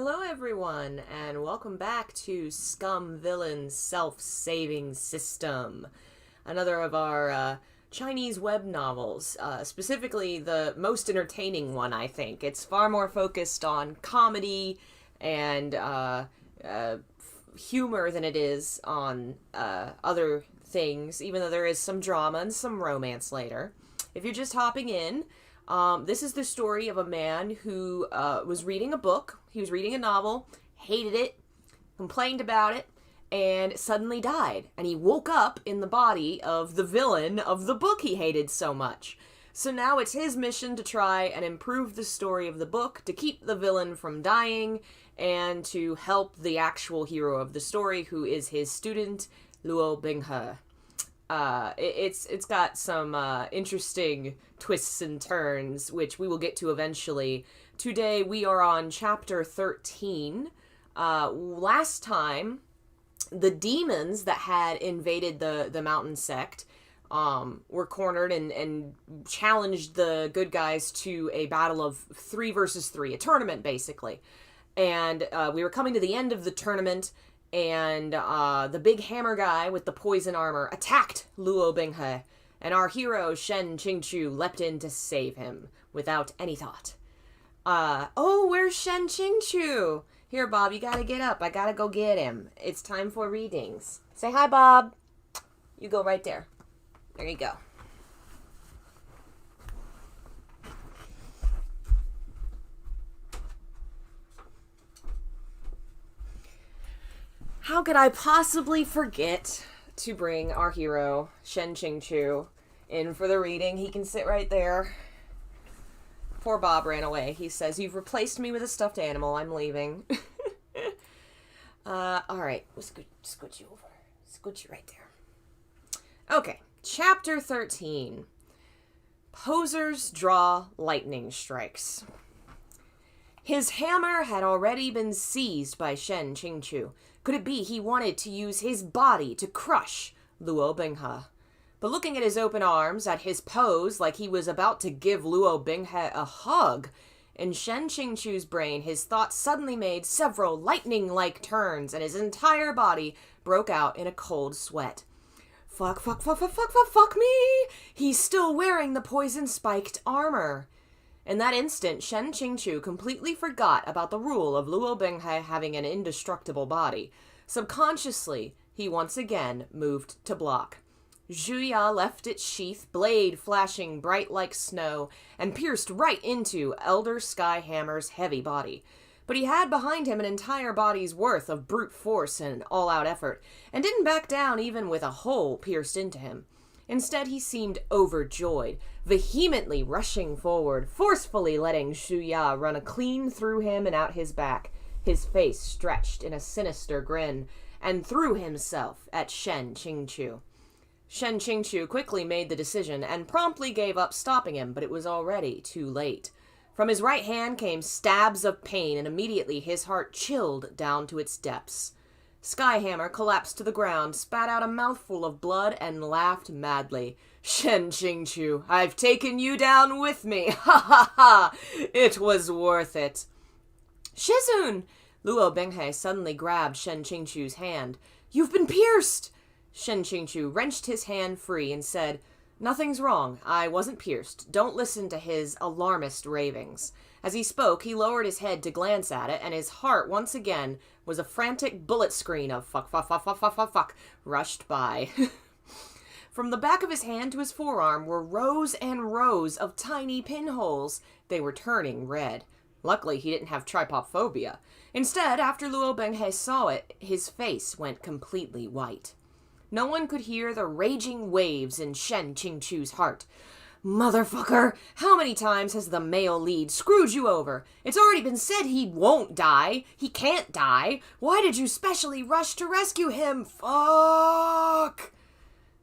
Hello everyone, and welcome back to Scum Villain's Self-Saving System. Another of our Chinese web novels, specifically the most entertaining one, I think. It's far more focused on comedy and humor than it is on other things, even though there is some drama and some romance later. If you're just hopping in, this is the story of a man who was reading a book. He was reading a novel, hated it, complained about it, and suddenly died. And he woke up in the body of the villain of the book he hated so much. So now it's his mission to try and improve the story of the book, to keep the villain from dying, and to help the actual hero of the story, who is his student, Luo Binghe. It's got some interesting twists and turns, which we will get to eventually. Today we are on chapter 13. Last time, the demons that had invaded the mountain sect were cornered and challenged the good guys to a battle of 3 versus 3, a tournament basically. And we were coming to the end of the tournament, and the big hammer guy with the poison armor attacked Luo Binghe, and our hero Shen Qingchu leapt in to save him without any thought. Where's Shen Qingchu? Here, Bob, you gotta get up. I gotta go get him. It's time for readings. Say hi, Bob. You go right there. There you go. How could I possibly forget to bring our hero, Shen Qingchu, in for the reading? He can sit right there. Poor Bob ran away. He says, "You've replaced me with a stuffed animal. I'm leaving." Alright. We'll scoot you over. Scoot you right there. Okay. Chapter 13. Posers draw lightning strikes. His hammer had already been seized by Shen Qingchu. Could it be he wanted to use his body to crush Luo Binghe? But looking at his open arms, at his pose like he was about to give Luo Binghe a hug, in Shen Qingchu's brain, his thoughts suddenly made several lightning-like turns, and his entire body broke out in a cold sweat. Fuck me! He's still wearing the poison-spiked armor. In that instant, Shen Qingchu completely forgot about the rule of Luo Binghe having an indestructible body. Subconsciously, he once again moved to block. Zhuya left its sheath, blade flashing bright like snow, and pierced right into Elder Skyhammer's heavy body. But he had behind him an entire body's worth of brute force and all-out effort, and didn't back down even with a hole pierced into him. Instead, he seemed overjoyed, vehemently rushing forward, forcefully letting Zhuya run clean through him and out his back, his face stretched in a sinister grin, and threw himself at Shen Qingchu. Shen Qingchu quickly made the decision and promptly gave up stopping him, but it was already too late. From his right hand came stabs of pain, and immediately his heart chilled down to its depths. Skyhammer collapsed to the ground, spat out a mouthful of blood, and laughed madly. "Shen Qingchu, I've taken you down with me! Ha ha ha! It was worth it!" "Shizun!" Luo Binghe suddenly grabbed Shen Qingchu's hand. "You've been pierced!" Shen Qingchu wrenched his hand free and said, "Nothing's wrong. I wasn't pierced. Don't listen to his alarmist ravings." As he spoke, he lowered his head to glance at it, and his heart once again was a frantic bullet screen of fuck, rushed by. From the back of his hand to his forearm were rows and rows of tiny pinholes. They were turning red. Luckily, he didn't have trypophobia. Instead, after Luo Binghe saw it, his face went completely white. No one could hear the raging waves in Shen Qingchu's heart. "Motherfucker, how many times has the male lead screwed you over? It's already been said he won't die. He can't die. Why did you specially rush to rescue him? Fuck!"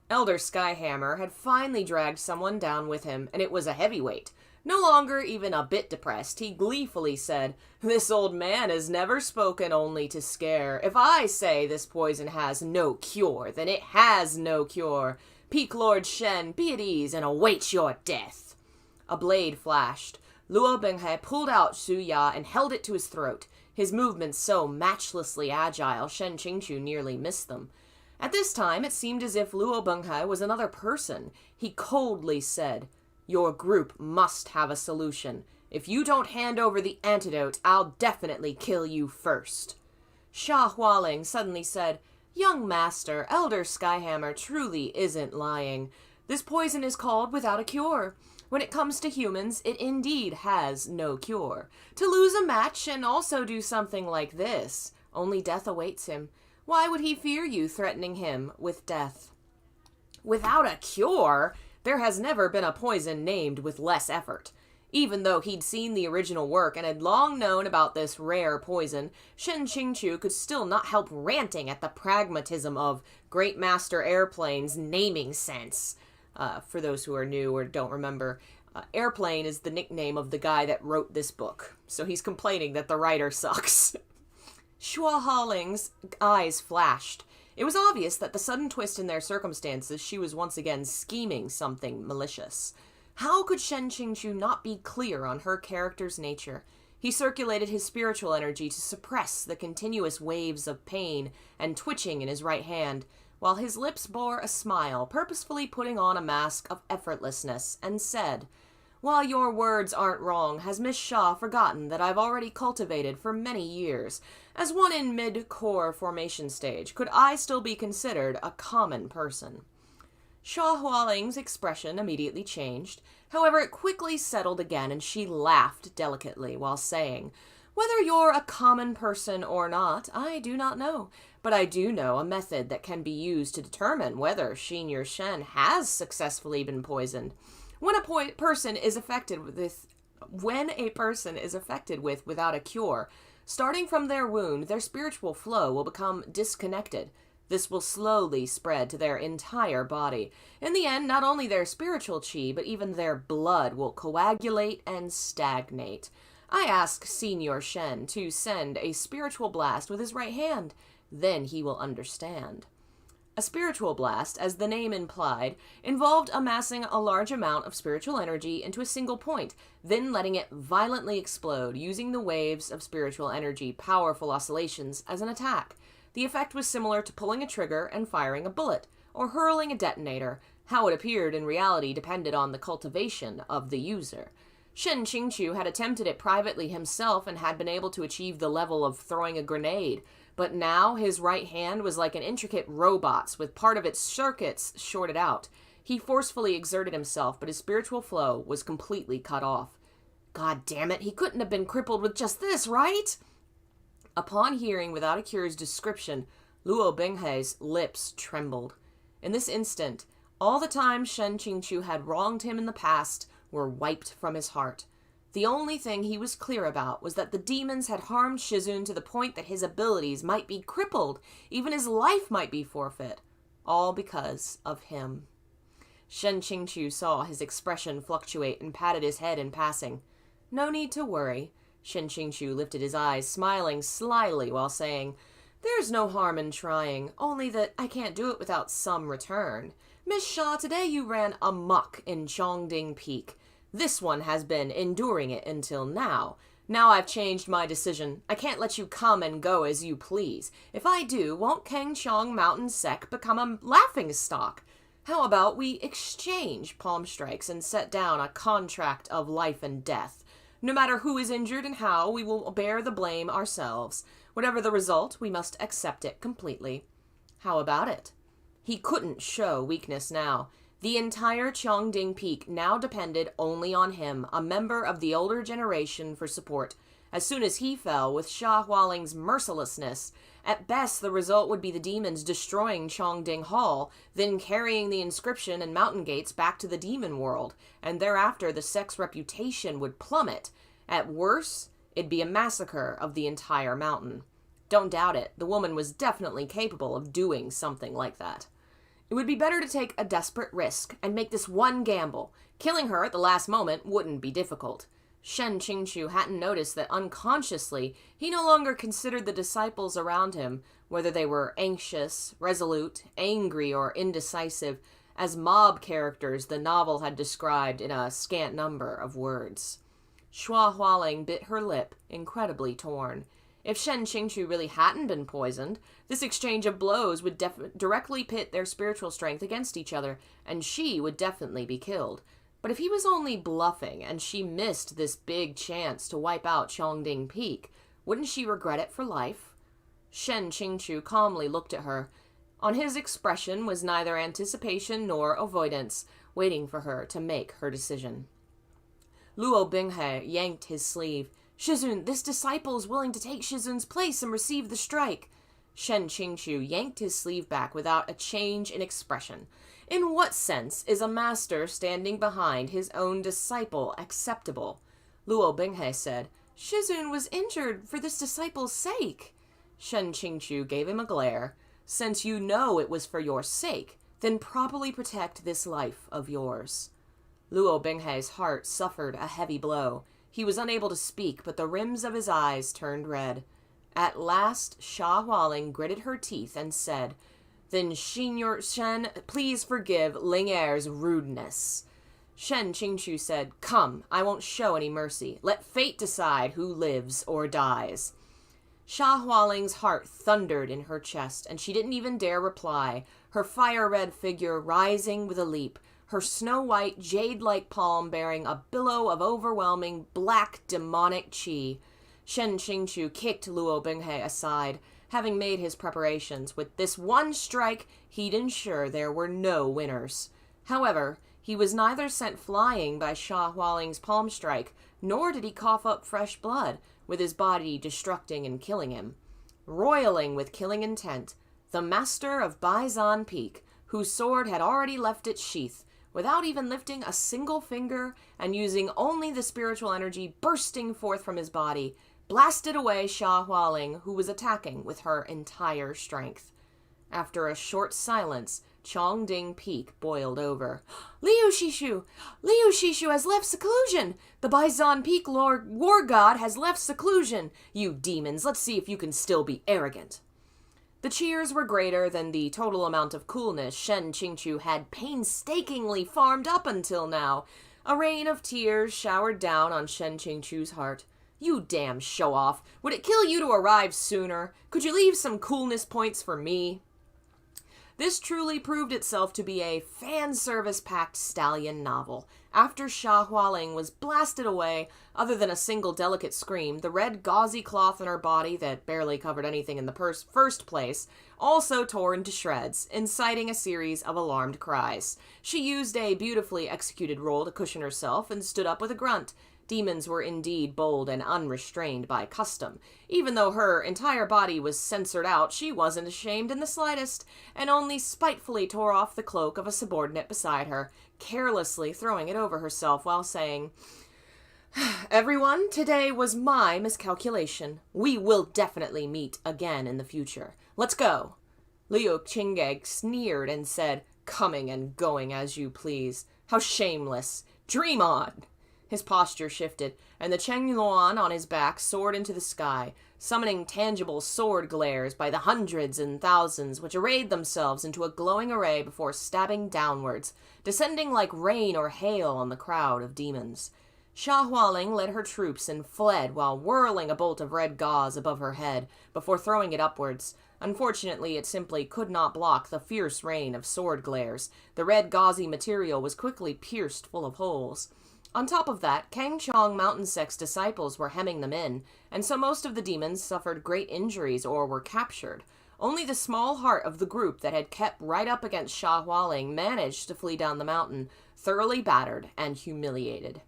Elder Skyhammer had finally dragged someone down with him, and it was a heavyweight. No longer even a bit depressed, he gleefully said, "This old man has never spoken only to scare. If I say this poison has no cure, then it has no cure. Peak Lord Shen, be at ease and await your death." A blade flashed. Luo Binghe pulled out Zhuya and held it to his throat. his movements so matchlessly agile Shen Qingqiu nearly missed them. At this time, it seemed as if Luo Benghai was another person. He coldly said, "Your group must have a solution. If you don't hand over the antidote, I'll definitely kill you first." Sha Hualing suddenly said, "Young master, Elder Skyhammer truly isn't lying. This poison is called without a cure. When it comes to humans, it indeed has no cure. To lose a match and also do something like this, only death awaits him. Why would he fear you threatening him with death?" Without a cure? There has never been a poison named with less effort. Even though he'd seen the original work and had long known about this rare poison, Shen Qingqiu could still not help ranting at the pragmatism of Great Master Airplane's naming sense. For those who are new or don't remember, Airplane is the nickname of the guy that wrote this book, so he's complaining that the writer sucks. Sha Hualing's eyes flashed. It was obvious that the sudden twist in their circumstances, she was once again scheming something malicious. How could Shen Qingqiu not be clear on her character's nature? He circulated his spiritual energy to suppress the continuous waves of pain and twitching in his right hand, while his lips bore a smile, purposefully putting on a mask of effortlessness, and said, "While your words aren't wrong, has Miss Shaw forgotten that I've already cultivated for many years? As one in mid-core formation stage, could I still be considered a common person?" Sha Hualing's expression immediately changed. However, it quickly settled again, and she laughed delicately while saying, "Whether you're a common person or not, I do not know. But I do know a method that can be used to determine whether Senior Shen has successfully been poisoned. When a person is affected with without a cure, starting from their wound, their spiritual flow will become disconnected. This will slowly spread to their entire body. In the end, not only their spiritual chi, but even their blood will coagulate and stagnate. I ask Senior Shen to send a spiritual blast with his right hand. Then he will understand." A spiritual blast, as the name implied, involved amassing a large amount of spiritual energy into a single point, then letting it violently explode, using the waves of spiritual energy, powerful oscillations, as an attack. The effect was similar to pulling a trigger and firing a bullet, or hurling a detonator. How it appeared in reality depended on the cultivation of the user. Shen Qingqiu had attempted it privately himself and had been able to achieve the level of throwing a grenade, but now his right hand was like an intricate robot's with part of its circuits shorted out. He forcefully exerted himself, but his spiritual flow was completely cut off. God damn it, he couldn't have been crippled with just this, right? Upon hearing Without a Cure's description, Luo Benghai's lips trembled. In this instant, all the times Shen Qingqiu had wronged him in the past were wiped from his heart. The only thing he was clear about was that the demons had harmed Shizun to the point that his abilities might be crippled, even his life might be forfeit, all because of him. Shen Qingqiu saw his expression fluctuate and patted his head in passing. "No need to worry." Shen Qingqiu lifted his eyes, smiling slyly while saying, "There's no harm in trying, only that I can't do it without some return. Miss Shaw, today you ran amok in Chongding Peak. This one has been enduring it until now. Now I've changed my decision. I can't let you come and go as you please. If I do, won't Kangchong Mountain Sec become a laughingstock? How about we exchange palm strikes and set down a contract of life and death? No matter who is injured and how, we will bear the blame ourselves. Whatever the result, we must accept it completely. How about it?" He couldn't show weakness now. The entire Chongding Peak now depended only on him, a member of the older generation, for support. As soon as he fell, with Sha Hualing's mercilessness, at best the result would be the demons destroying Chongding Hall, then carrying the inscription and mountain gates back to the demon world, and thereafter the sect's reputation would plummet. At worst, it'd be a massacre of the entire mountain. Don't doubt it, the woman was definitely capable of doing something like that. It would be better to take a desperate risk and make this one gamble. Killing her at the last moment wouldn't be difficult. Shen Qingqiu hadn't noticed that unconsciously he no longer considered the disciples around him, whether they were anxious, resolute, angry, or indecisive, as mob characters the novel had described in a scant number of words. Sha Hualing bit her lip, incredibly torn. If Shen Qingchu really hadn't been poisoned, this exchange of blows would directly pit their spiritual strength against each other, and she would definitely be killed. But if he was only bluffing, and she missed this big chance to wipe out Chongding Peak, wouldn't she regret it for life? Shen Qingchu calmly looked at her. On his expression was neither anticipation nor avoidance, waiting for her to make her decision. Luo Binghe yanked his sleeve. Shizun, this disciple is willing to take Shizun's place and receive the strike. Shen Qingchu yanked his sleeve back without a change in expression. In what sense is a master standing behind his own disciple acceptable? Luo Binghe said, Shizun was injured for this disciple's sake. Shen Qingchu gave him a glare. Since you know it was for your sake, then properly protect this life of yours. Luo Binghe's heart suffered a heavy blow. He was unable to speak, but the rims of his eyes turned red. At last, Xia Hualing gritted her teeth and said, Then Senior Shen, please forgive Ling Er's rudeness. Shen Qingchu said, Come, I won't show any mercy. Let fate decide who lives or dies. Xia Hualing's heart thundered in her chest, and she didn't even dare reply, her fire-red figure rising with a leap, her snow-white, jade-like palm bearing a billow of overwhelming, black, demonic qi. Shen Qingchu kicked Luo Binghe aside. Having made his preparations, with this one strike, he'd ensure there were no winners. However, he was neither sent flying by Xia Hualing's palm strike, nor did he cough up fresh blood, with his body destructing and killing him. Roiling with killing intent, the master of Baizan Peak, whose sword had already left its sheath, without even lifting a single finger and using only the spiritual energy bursting forth from his body, blasted away Xia Hualing, who was attacking with her entire strength. After a short silence, Chongding Peak boiled over. Liu Shishu! Liu Shishu has left seclusion! The Baizan Peak Lord War God has left seclusion! You demons, let's see if you can still be arrogant. The cheers were greater than the total amount of coolness Shen Qingchu had painstakingly farmed up until now. A rain of tears showered down on Shen Qingchu's heart. You damn show-off! Would it kill you to arrive sooner? Could you leave some coolness points for me? This truly proved itself to be a fan-service-packed stallion novel. After Xia Hualing was blasted away, other than a single delicate scream, the red gauzy cloth on her body that barely covered anything in the first place also tore into shreds, inciting a series of alarmed cries. She used a beautifully executed roll to cushion herself and stood up with a grunt. Demons were indeed bold and unrestrained by custom. Even though her entire body was censored out, she wasn't ashamed in the slightest, and only spitefully tore off the cloak of a subordinate beside her, carelessly throwing it over herself while saying, Everyone, today was my miscalculation. We will definitely meet again in the future. Let's go. Liu Qingge sneered and said, Coming and going as you please. How shameless. Dream on. His posture shifted, and the Cheng Luan on his back soared into the sky, summoning tangible sword glares by the hundreds and thousands which arrayed themselves into a glowing array before stabbing downwards, descending like rain or hail on the crowd of demons. Xia Hualing led her troops and fled while whirling a bolt of red gauze above her head before throwing it upwards. Unfortunately, it simply could not block the fierce rain of sword glares. The red gauzy material was quickly pierced full of holes. On top of that, Kangchong Mountain Sect's disciples were hemming them in, and so most of the demons suffered great injuries or were captured. Only the small heart of the group that had kept right up against Xia Hualing managed to flee down the mountain, thoroughly battered and humiliated.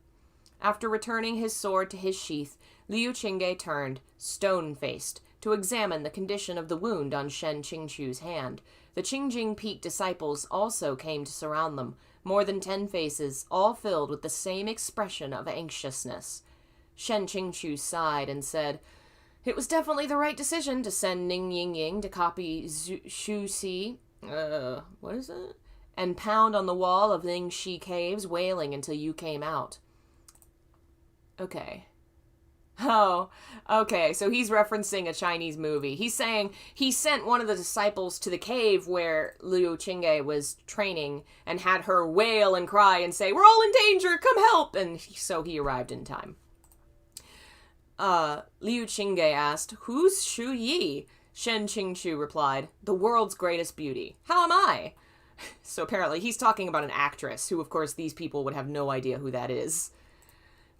After returning his sword to his sheath, Liu Qingge turned, stone-faced, to examine the condition of the wound on Shen Qingchu's hand. The Qingjing Peak disciples also came to surround them, more than 10 faces, all filled with the same expression of anxiousness. Shen Qingchu sighed and said, It was definitely the right decision to send Ning Yingying to copy Shu Si, what is it? And pound on the wall of Ning Shi Caves, wailing until you came out. Okay. Oh, okay, so he's referencing a Chinese movie. He's saying he sent one of the disciples to the cave where Liu Qingge was training and had her wail and cry and say, We're all in danger, come help! And so he arrived in time. Liu Qingge asked, "Who's Shu Yi?" Shen Qingchu replied, "The world's greatest beauty. How am I?" So apparently he's talking about an actress, who of course these people would have no idea who that is.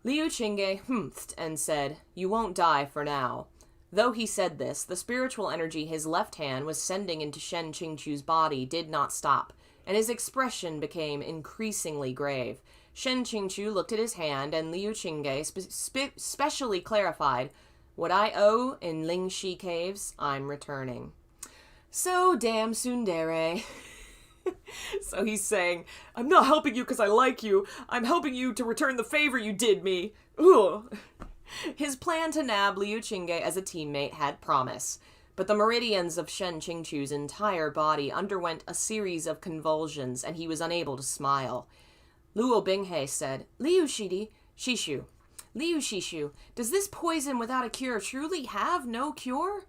Liu Qingge humphed and said, "You won't die for now." Though he said this, the spiritual energy his left hand was sending into Shen Qingchu's body did not stop, and his expression became increasingly grave. Shen Qingchu looked at his hand, and Liu Qingge specially clarified, "What I owe in Lingxi Caves, I'm returning." So damn tsundere. So he's saying, "I'm not helping you because I like you. I'm helping you to return the favor you did me." Ugh. His plan to nab Liu Qingge as a teammate had promise, but the meridians of Shen Qingchu's entire body underwent a series of convulsions, and he was unable to smile. Luo Binghe said, Liu Shishu, does this poison without a cure truly have no cure?"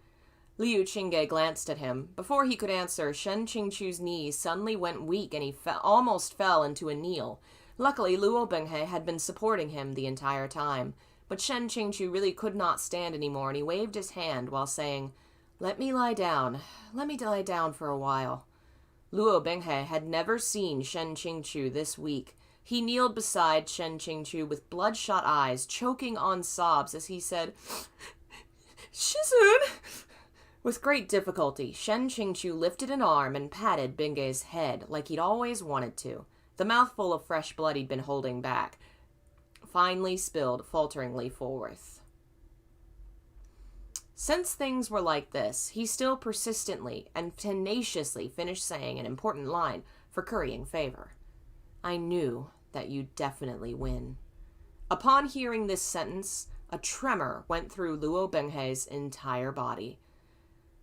Liu Qingge glanced at him. Before he could answer, Shen Qingchu's knees suddenly went weak and he almost fell into a kneel. Luckily, Luo Binghe had been supporting him the entire time. But Shen Qingchu really could not stand anymore, and he waved his hand while saying, Let me lie down for a while." Luo Binghe had never seen Shen Qingchu this weak. He kneeled beside Shen Qingchu with bloodshot eyes, choking on sobs as he said, "Shizun!" With great difficulty, Shen Qingchu lifted an arm and patted Binghe's head like he'd always wanted to. The mouthful of fresh blood he'd been holding back finally spilled falteringly forth. Since things were like this, he still persistently and tenaciously finished saying an important line for currying favor. "I knew that you'd definitely win." Upon hearing this sentence, a tremor went through Luo Binghe's entire body.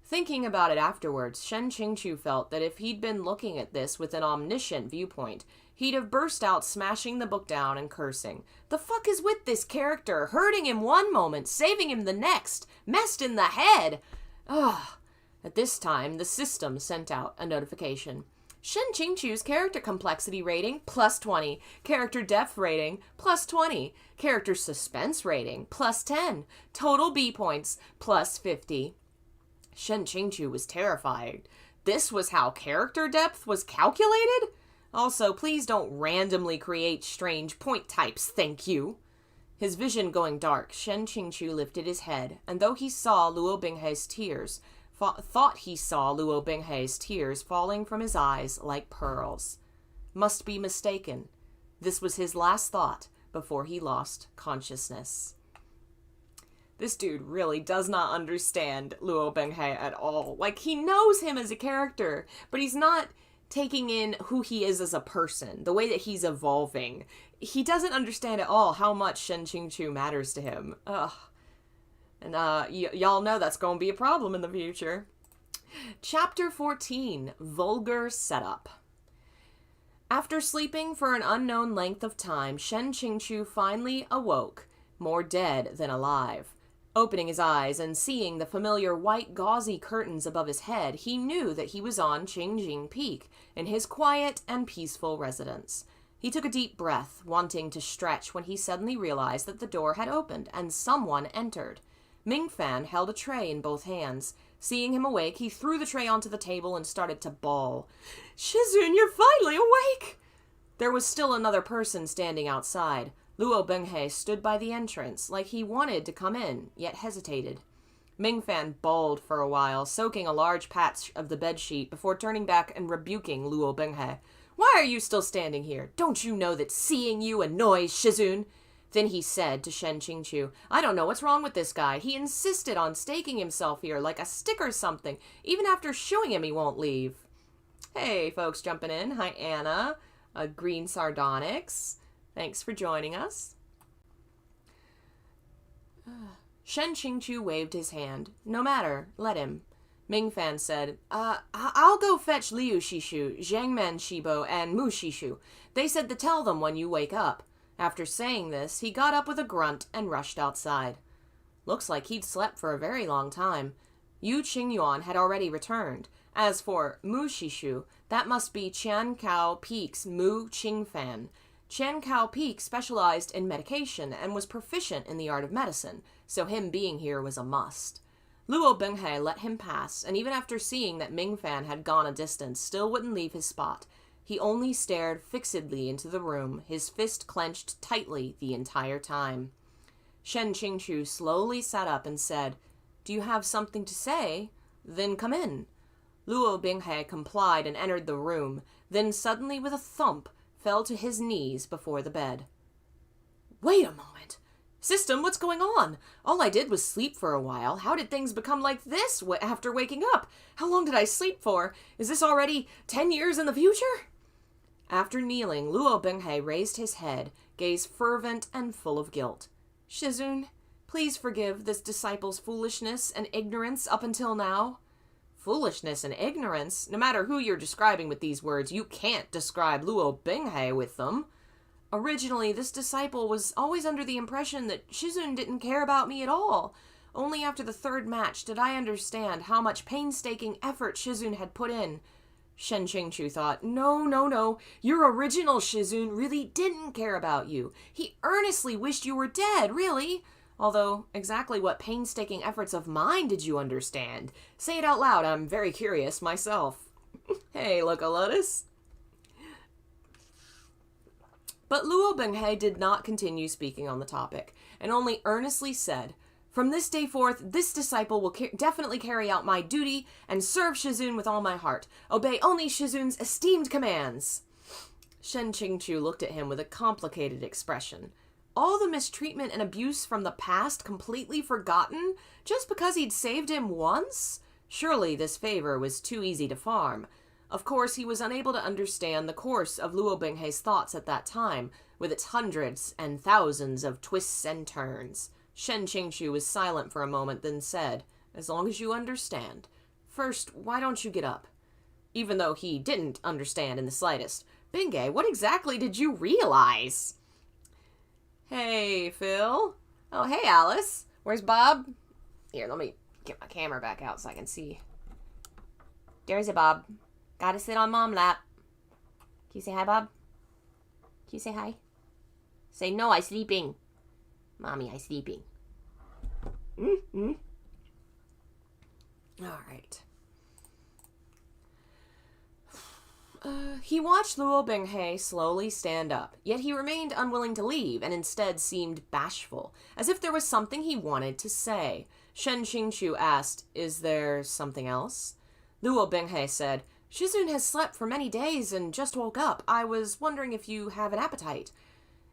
Thinking about it afterwards, Shen Qingchu felt that if he'd been looking at this with an omniscient viewpoint, he'd have burst out smashing the book down and cursing. The fuck is with this character? Hurting him one moment, saving him the next. Messed in the head. Ugh. At this time, the system sent out a notification. Shen Qingchu's character complexity rating, +20. Character depth rating, +20. Character suspense rating, +10. Total B points, +50. Shen Qingchu was terrified. This was how character depth was calculated? Also, please don't randomly create strange point types, thank you. His vision going dark, Shen Qingchu lifted his head, and though he saw Luo Binghe's tears, thought he saw Luo Binghe's tears falling from his eyes like pearls. Must be mistaken. This was his last thought before he lost consciousness. This dude really does not understand Luo Binghe at all. Like, he knows him as a character, but he's not taking in who he is as a person, the way that he's evolving. He doesn't understand at all how much Shen Qingchu matters to him. Ugh. And y'all know that's going to be a problem in the future. Chapter 14, Vulgar Setup. After sleeping for an unknown length of time, Shen Qingchu finally awoke, more dead than alive. Opening his eyes and seeing the familiar white gauzy curtains above his head, he knew that he was on Qingjing Peak, in his quiet and peaceful residence. He took a deep breath, wanting to stretch, when he suddenly realized that the door had opened and someone entered. Mingfan held a tray in both hands. Seeing him awake, he threw the tray onto the table and started to bawl. "Shizun, you're finally awake!" There was still another person standing outside. Luo Binghe stood by the entrance, like he wanted to come in, yet hesitated. Mingfan bawled for a while, soaking a large patch of the bedsheet before turning back and rebuking Luo Binghe. "Why are you still standing here? Don't you know that seeing you annoys Shizun?" Then he said to Shen Qingchu, "I don't know what's wrong with this guy. He insisted on staking himself here like a stick or something. Even after shooing him, he won't leave." Hey, folks jumping in. Hi, Anna. Green Sardonyx. Thanks for joining us. Shen Qingchu waved his hand. "No matter, let him." Mingfan said, I'll go fetch Liu Shishu, Zhangman Shibo, and Mu Shishu. They said to tell them when you wake up." After saying this, he got up with a grunt and rushed outside. Looks like he'd slept for a very long time. Yu Qingyuan had already returned. As for Mu Shishu, that must be Qian Kao Peak's Mu Qingfan. Chen Kao Peak specialized in medication and was proficient in the art of medicine, so him being here was a must. Luo Binghe let him pass, and even after seeing that Ming Fan had gone a distance, still wouldn't leave his spot. He only stared fixedly into the room, his fist clenched tightly the entire time. Shen Qingchu slowly sat up and said, "Do you have something to say? Then come in." Luo Binghe complied and entered the room, then suddenly with a thump, fell to his knees before the bed. "Wait a moment. System, what's going on? All I did was sleep for a while. How did things become like this after waking up? How long did I sleep for? Is this already 10 years in the future?" After kneeling, Luo Binghe raised his head, gaze fervent and full of guilt. "Shizun, please forgive this disciple's foolishness and ignorance up until now." Foolishness and ignorance? No matter who you're describing with these words, you can't describe Luo Binghe with them. Originally, this disciple was always under the impression that Shizun didn't care about me at all. Only after the third match did I understand how much painstaking effort Shizun had put in. Shen Qingchu thought, No. Your original Shizun really didn't care about you. He earnestly wished you were dead, really. Although, exactly what painstaking efforts of mine did you understand? Say it out loud, I'm very curious myself. Hey, look a lotus. But Luo Binghe did not continue speaking on the topic, and only earnestly said, "From this day forth, this disciple will definitely carry out my duty and serve Shizun with all my heart. Obey only Shizun's esteemed commands." Shen Qingchu looked at him with a complicated expression. All the mistreatment and abuse from the past completely forgotten, just because he'd saved him once? Surely this favor was too easy to farm. Of course, he was unable to understand the course of Luo Binghe's thoughts at that time, with its hundreds and thousands of twists and turns. Shen Qingchu was silent for a moment, then said, "As long as you understand. First, why don't you get up?" Even though he didn't understand in the slightest. "Binghe, what exactly did you realize?" "Hey, Phil." "Oh, hey, Alice. Where's Bob?" Here, let me get my camera back out so I can see. There's a Bob. Gotta sit on Mom lap. Can you say hi, Bob? Can you say hi? Say, "No, I sleeping." "Mommy, I sleeping." Mm-hmm. All right. He watched Luo Binghe slowly stand up, yet he remained unwilling to leave and instead seemed bashful, as if there was something he wanted to say. Shen Qingchu asked, "Is there something else?" Luo Binghe said, "Shizun has slept for many days and just woke up. I was wondering if you have an appetite."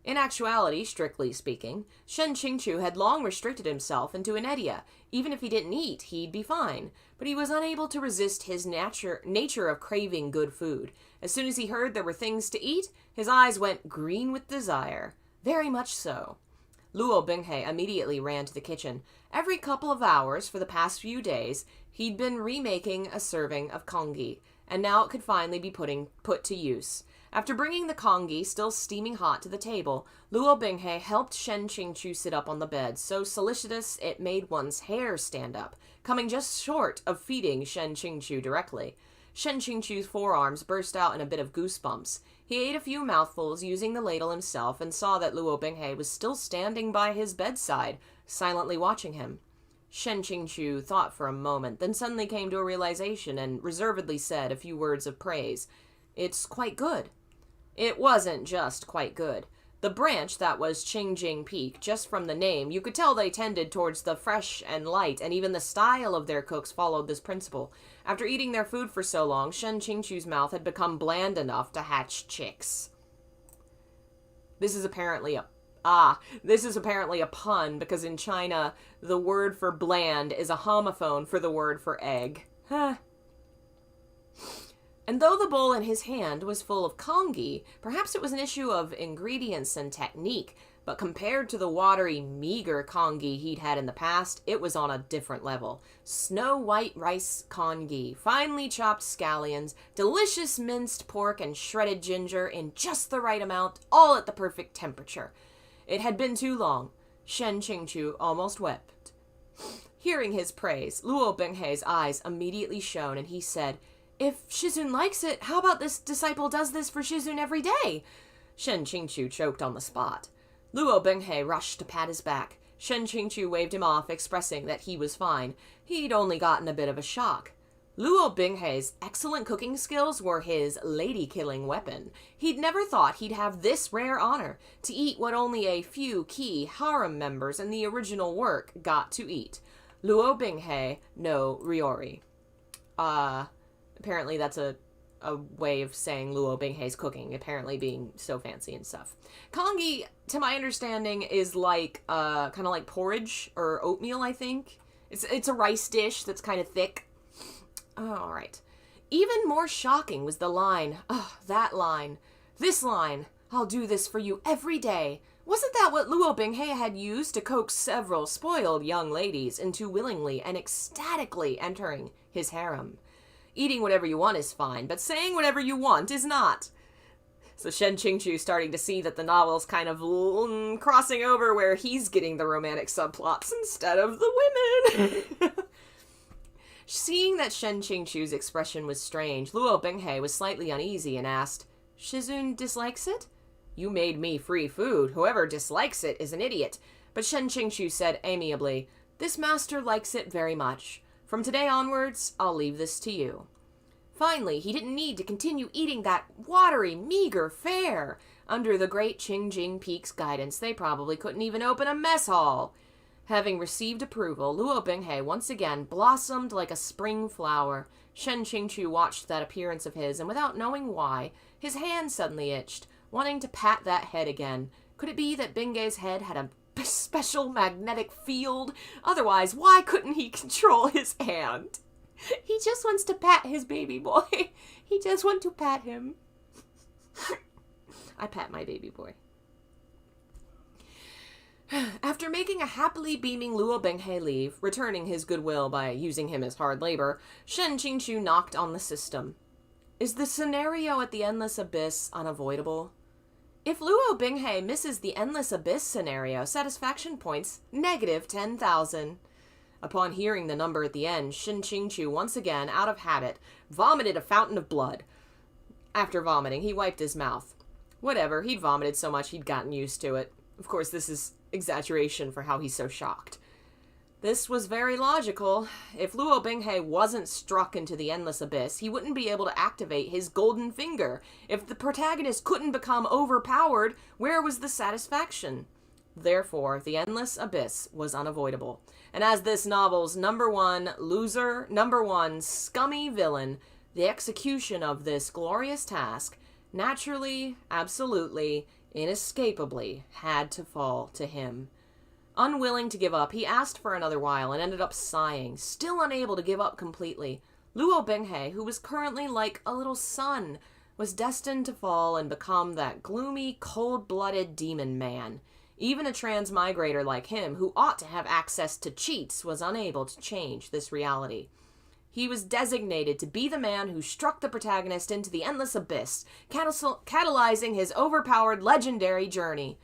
In actuality, strictly speaking, Shen Qingchu had long restricted himself into an idia. Even if he didn't eat, he'd be fine. But he was unable to resist his nature of craving good food. As soon as he heard there were things to eat, his eyes went green with desire. Very much so. Luo Binghe immediately ran to the kitchen. Every couple of hours for the past few days, he'd been remaking a serving of congee, and now it could finally be put to use. After bringing the congee, still steaming hot, to the table, Luo Binghe helped Shen Qingchu sit up on the bed, so solicitous it made one's hair stand up, coming just short of feeding Shen Qingchu directly. Shen Qingchu's forearms burst out in a bit of goosebumps. He ate a few mouthfuls using the ladle himself and saw that Luo Binghe was still standing by his bedside, silently watching him. Shen Qingchu thought for a moment, then suddenly came to a realization and reservedly said a few words of praise. "It's quite good." It wasn't just quite good. The branch that was Qingjing Peak, just from the name, you could tell they tended towards the fresh and light, and even the style of their cooks followed this principle. After eating their food for so long, Shen Qingchu's mouth had become bland enough to hatch chicks. This is apparently a pun, because in China, the word for bland is a homophone for the word for egg. Huh. And though the bowl in his hand was full of congee, perhaps it was an issue of ingredients and technique, but compared to the watery, meager congee he'd had in the past, it was on a different level. Snow-white rice congee, finely chopped scallions, delicious minced pork and shredded ginger in just the right amount, all at the perfect temperature. It had been too long. Shen Qingchu almost wept. Hearing his praise, Luo Binghe's eyes immediately shone, and he said, "If Shizun likes it, how about this disciple does this for Shizun every day? Shen Qingchu choked on the spot. Luo Binghe rushed to pat his back. Shen Qingchu waved him off, expressing that he was fine. He'd only gotten a bit of a shock. Luo Binghe's excellent cooking skills were his lady-killing weapon. He'd never thought he'd have this rare honor, to eat what only a few key harem members in the original work got to eat. Luo Binghe no Ryori. Apparently that's a way of saying Luo Binghe's cooking, apparently being so fancy and stuff. Kongi, to my understanding, is like, kind of like porridge or oatmeal, I think. It's a rice dish that's kind of thick. Oh, all right. Even more shocking was the line. Oh, that line. This line. I'll do this for you every day. Wasn't that what Luo Binghe had used to coax several spoiled young ladies into willingly and ecstatically entering his harem? Eating whatever you want is fine, but saying whatever you want is not. So Shen Qingchu starting to see that the novel's kind of crossing over where he's getting the romantic subplots instead of the women. Seeing that Shen Qingchu's expression was strange, Luo Binghe was slightly uneasy and asked, Shizun dislikes it? You made me free food. Whoever dislikes it is an idiot. But Shen Qingchu said amiably, This master likes it very much. From today onwards, I'll leave this to you. Finally, he didn't need to continue eating that watery, meager fare. Under the great Qingjing Peak's guidance, they probably couldn't even open a mess hall. Having received approval, Luo Binghe once again blossomed like a spring flower. Shen Qingchu watched that appearance of his, and without knowing why, his hand suddenly itched, wanting to pat that head again. Could it be that Binghe's head had a special magnetic field? Otherwise, why couldn't he control his hand? He just wants to pat his baby boy. He just wants to pat him. I pat my baby boy. After making a happily beaming Luo Binghe leave, returning his goodwill by using him as hard labor, Shen Qingchu knocked on the system. Is the scenario at the Endless Abyss unavoidable? If Luo Binghe misses the Endless Abyss scenario, satisfaction points, negative 10,000. Upon hearing the number at the end, Shen Qingchu, once again, out of habit, vomited a fountain of blood. After vomiting, he wiped his mouth. Whatever, he'd vomited so much he'd gotten used to it. Of course, this is exaggeration for how he's so shocked. This was very logical. If Luo Binghe wasn't struck into the Endless Abyss, he wouldn't be able to activate his golden finger. If the protagonist couldn't become overpowered, where was the satisfaction? Therefore, the Endless Abyss was unavoidable. And as this novel's number one loser, number one scummy villain, the execution of this glorious task naturally, absolutely, inescapably had to fall to him. Unwilling to give up, he asked for another while and ended up sighing, still unable to give up completely. Luo Binghe, who was currently like a little sun, was destined to fall and become that gloomy, cold-blooded demon man. Even a transmigrator like him, who ought to have access to cheats, was unable to change this reality. He was designated to be the man who struck the protagonist into the Endless Abyss, catalyzing his overpowered legendary journey.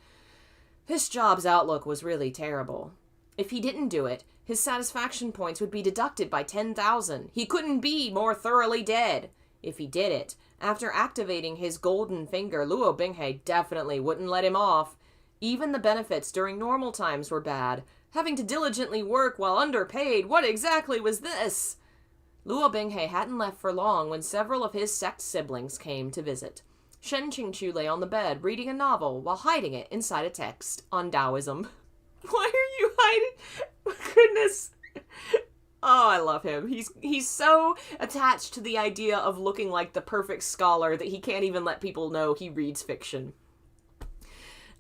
This job's outlook was really terrible. If he didn't do it, his satisfaction points would be deducted by 10,000. He couldn't be more thoroughly dead. If he did it, after activating his golden finger, Luo Binghe definitely wouldn't let him off. Even the benefits during normal times were bad. Having to diligently work while underpaid, what exactly was this? Luo Binghe hadn't left for long when several of his sect siblings came to visit. Shen Qingchu lay on the bed reading a novel while hiding it inside a text on Taoism. Why are you hiding? Goodness. Oh, I love him. He's so attached to the idea of looking like the perfect scholar that he can't even let people know he reads fiction.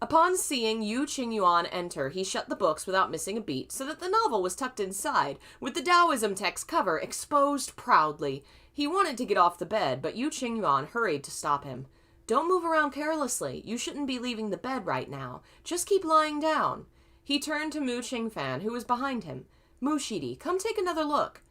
Upon seeing Yu Qingyuan enter, he shut the books without missing a beat, so that the novel was tucked inside, with the Taoism text cover exposed proudly. He wanted to get off the bed, but Yu Qingyuan hurried to stop him. Don't move around carelessly. You shouldn't be leaving the bed right now. Just keep lying down. He turned to Mu Qingfan, who was behind him. Mu Shidi, come take another look.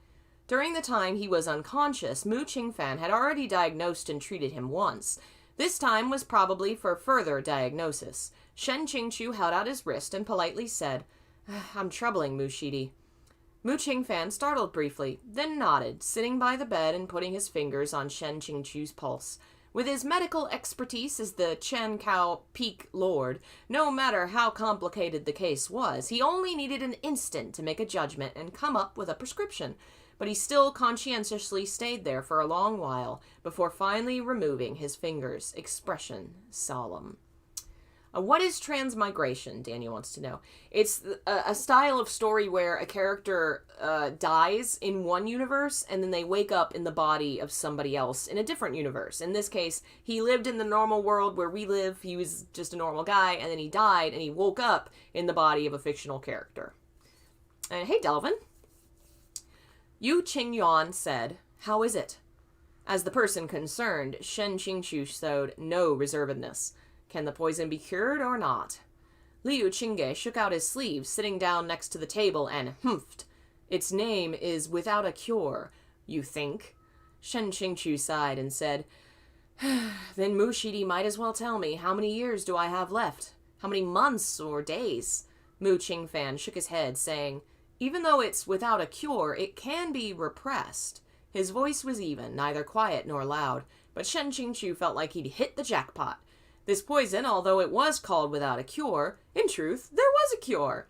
During the time he was unconscious, Mu Qingfan had already diagnosed and treated him once. This time was probably for further diagnosis. Shen Qingchu held out his wrist and politely said, I'm troubling Mu Shidi. Mu Qingfan startled briefly, then nodded, sitting by the bed and putting his fingers on Shen Qingchu's pulse. With his medical expertise as the Chen Cao Peak Lord, no matter how complicated the case was, he only needed an instant to make a judgment and come up with a prescription. But he still conscientiously stayed there for a long while before finally removing his fingers, expression solemn. What is transmigration? Daniel wants to know. It's a style of story where a character dies in one universe and then they wake up in the body of somebody else in a different universe. In this case, he lived in the normal world where we live. He was just a normal guy, and then he died and he woke up in the body of a fictional character. And hey, Delvin. Yu Qingyuan said, "How is it?" As the person concerned, Shen Qingchu showed no reservedness. Can the poison be cured or not? Liu Qingge shook out his sleeve, sitting down next to the table, and humphed. Its name is without a cure, you think? Shen Qingchu sighed and said, Then Mu Shidi might as well tell me, how many years do I have left? How many months or days? Mu Qingfan shook his head, saying, Even though it's without a cure, it can be repressed. His voice was even, neither quiet nor loud, but Shen Qingchu felt like he'd hit the jackpot. This poison, although it was called without a cure, in truth, there was a cure.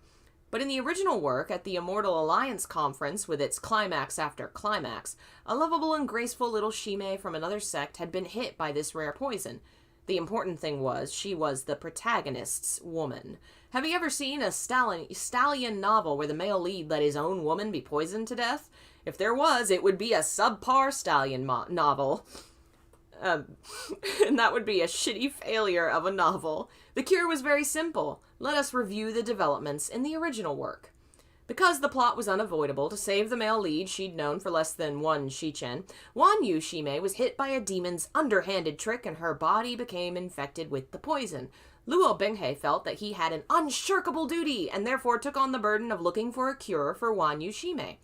But in the original work, at the Immortal Alliance Conference, with its climax after climax, a lovable and graceful little Shime from another sect had been hit by this rare poison. The important thing was, she was the protagonist's woman. Have you ever seen a stallion novel where the male lead let his own woman be poisoned to death? If there was, it would be a subpar stallion novel. And that would be a shitty failure of a novel. The cure was very simple. Let us review the developments in the original work. Because the plot was unavoidable, to save the male lead she'd known for less than one shichen, Wan Yu Shime was hit by a demon's underhanded trick and her body became infected with the poison. Luo Binghe felt that he had an unshirkable duty and therefore took on the burden of looking for a cure for Wan Yu Shime.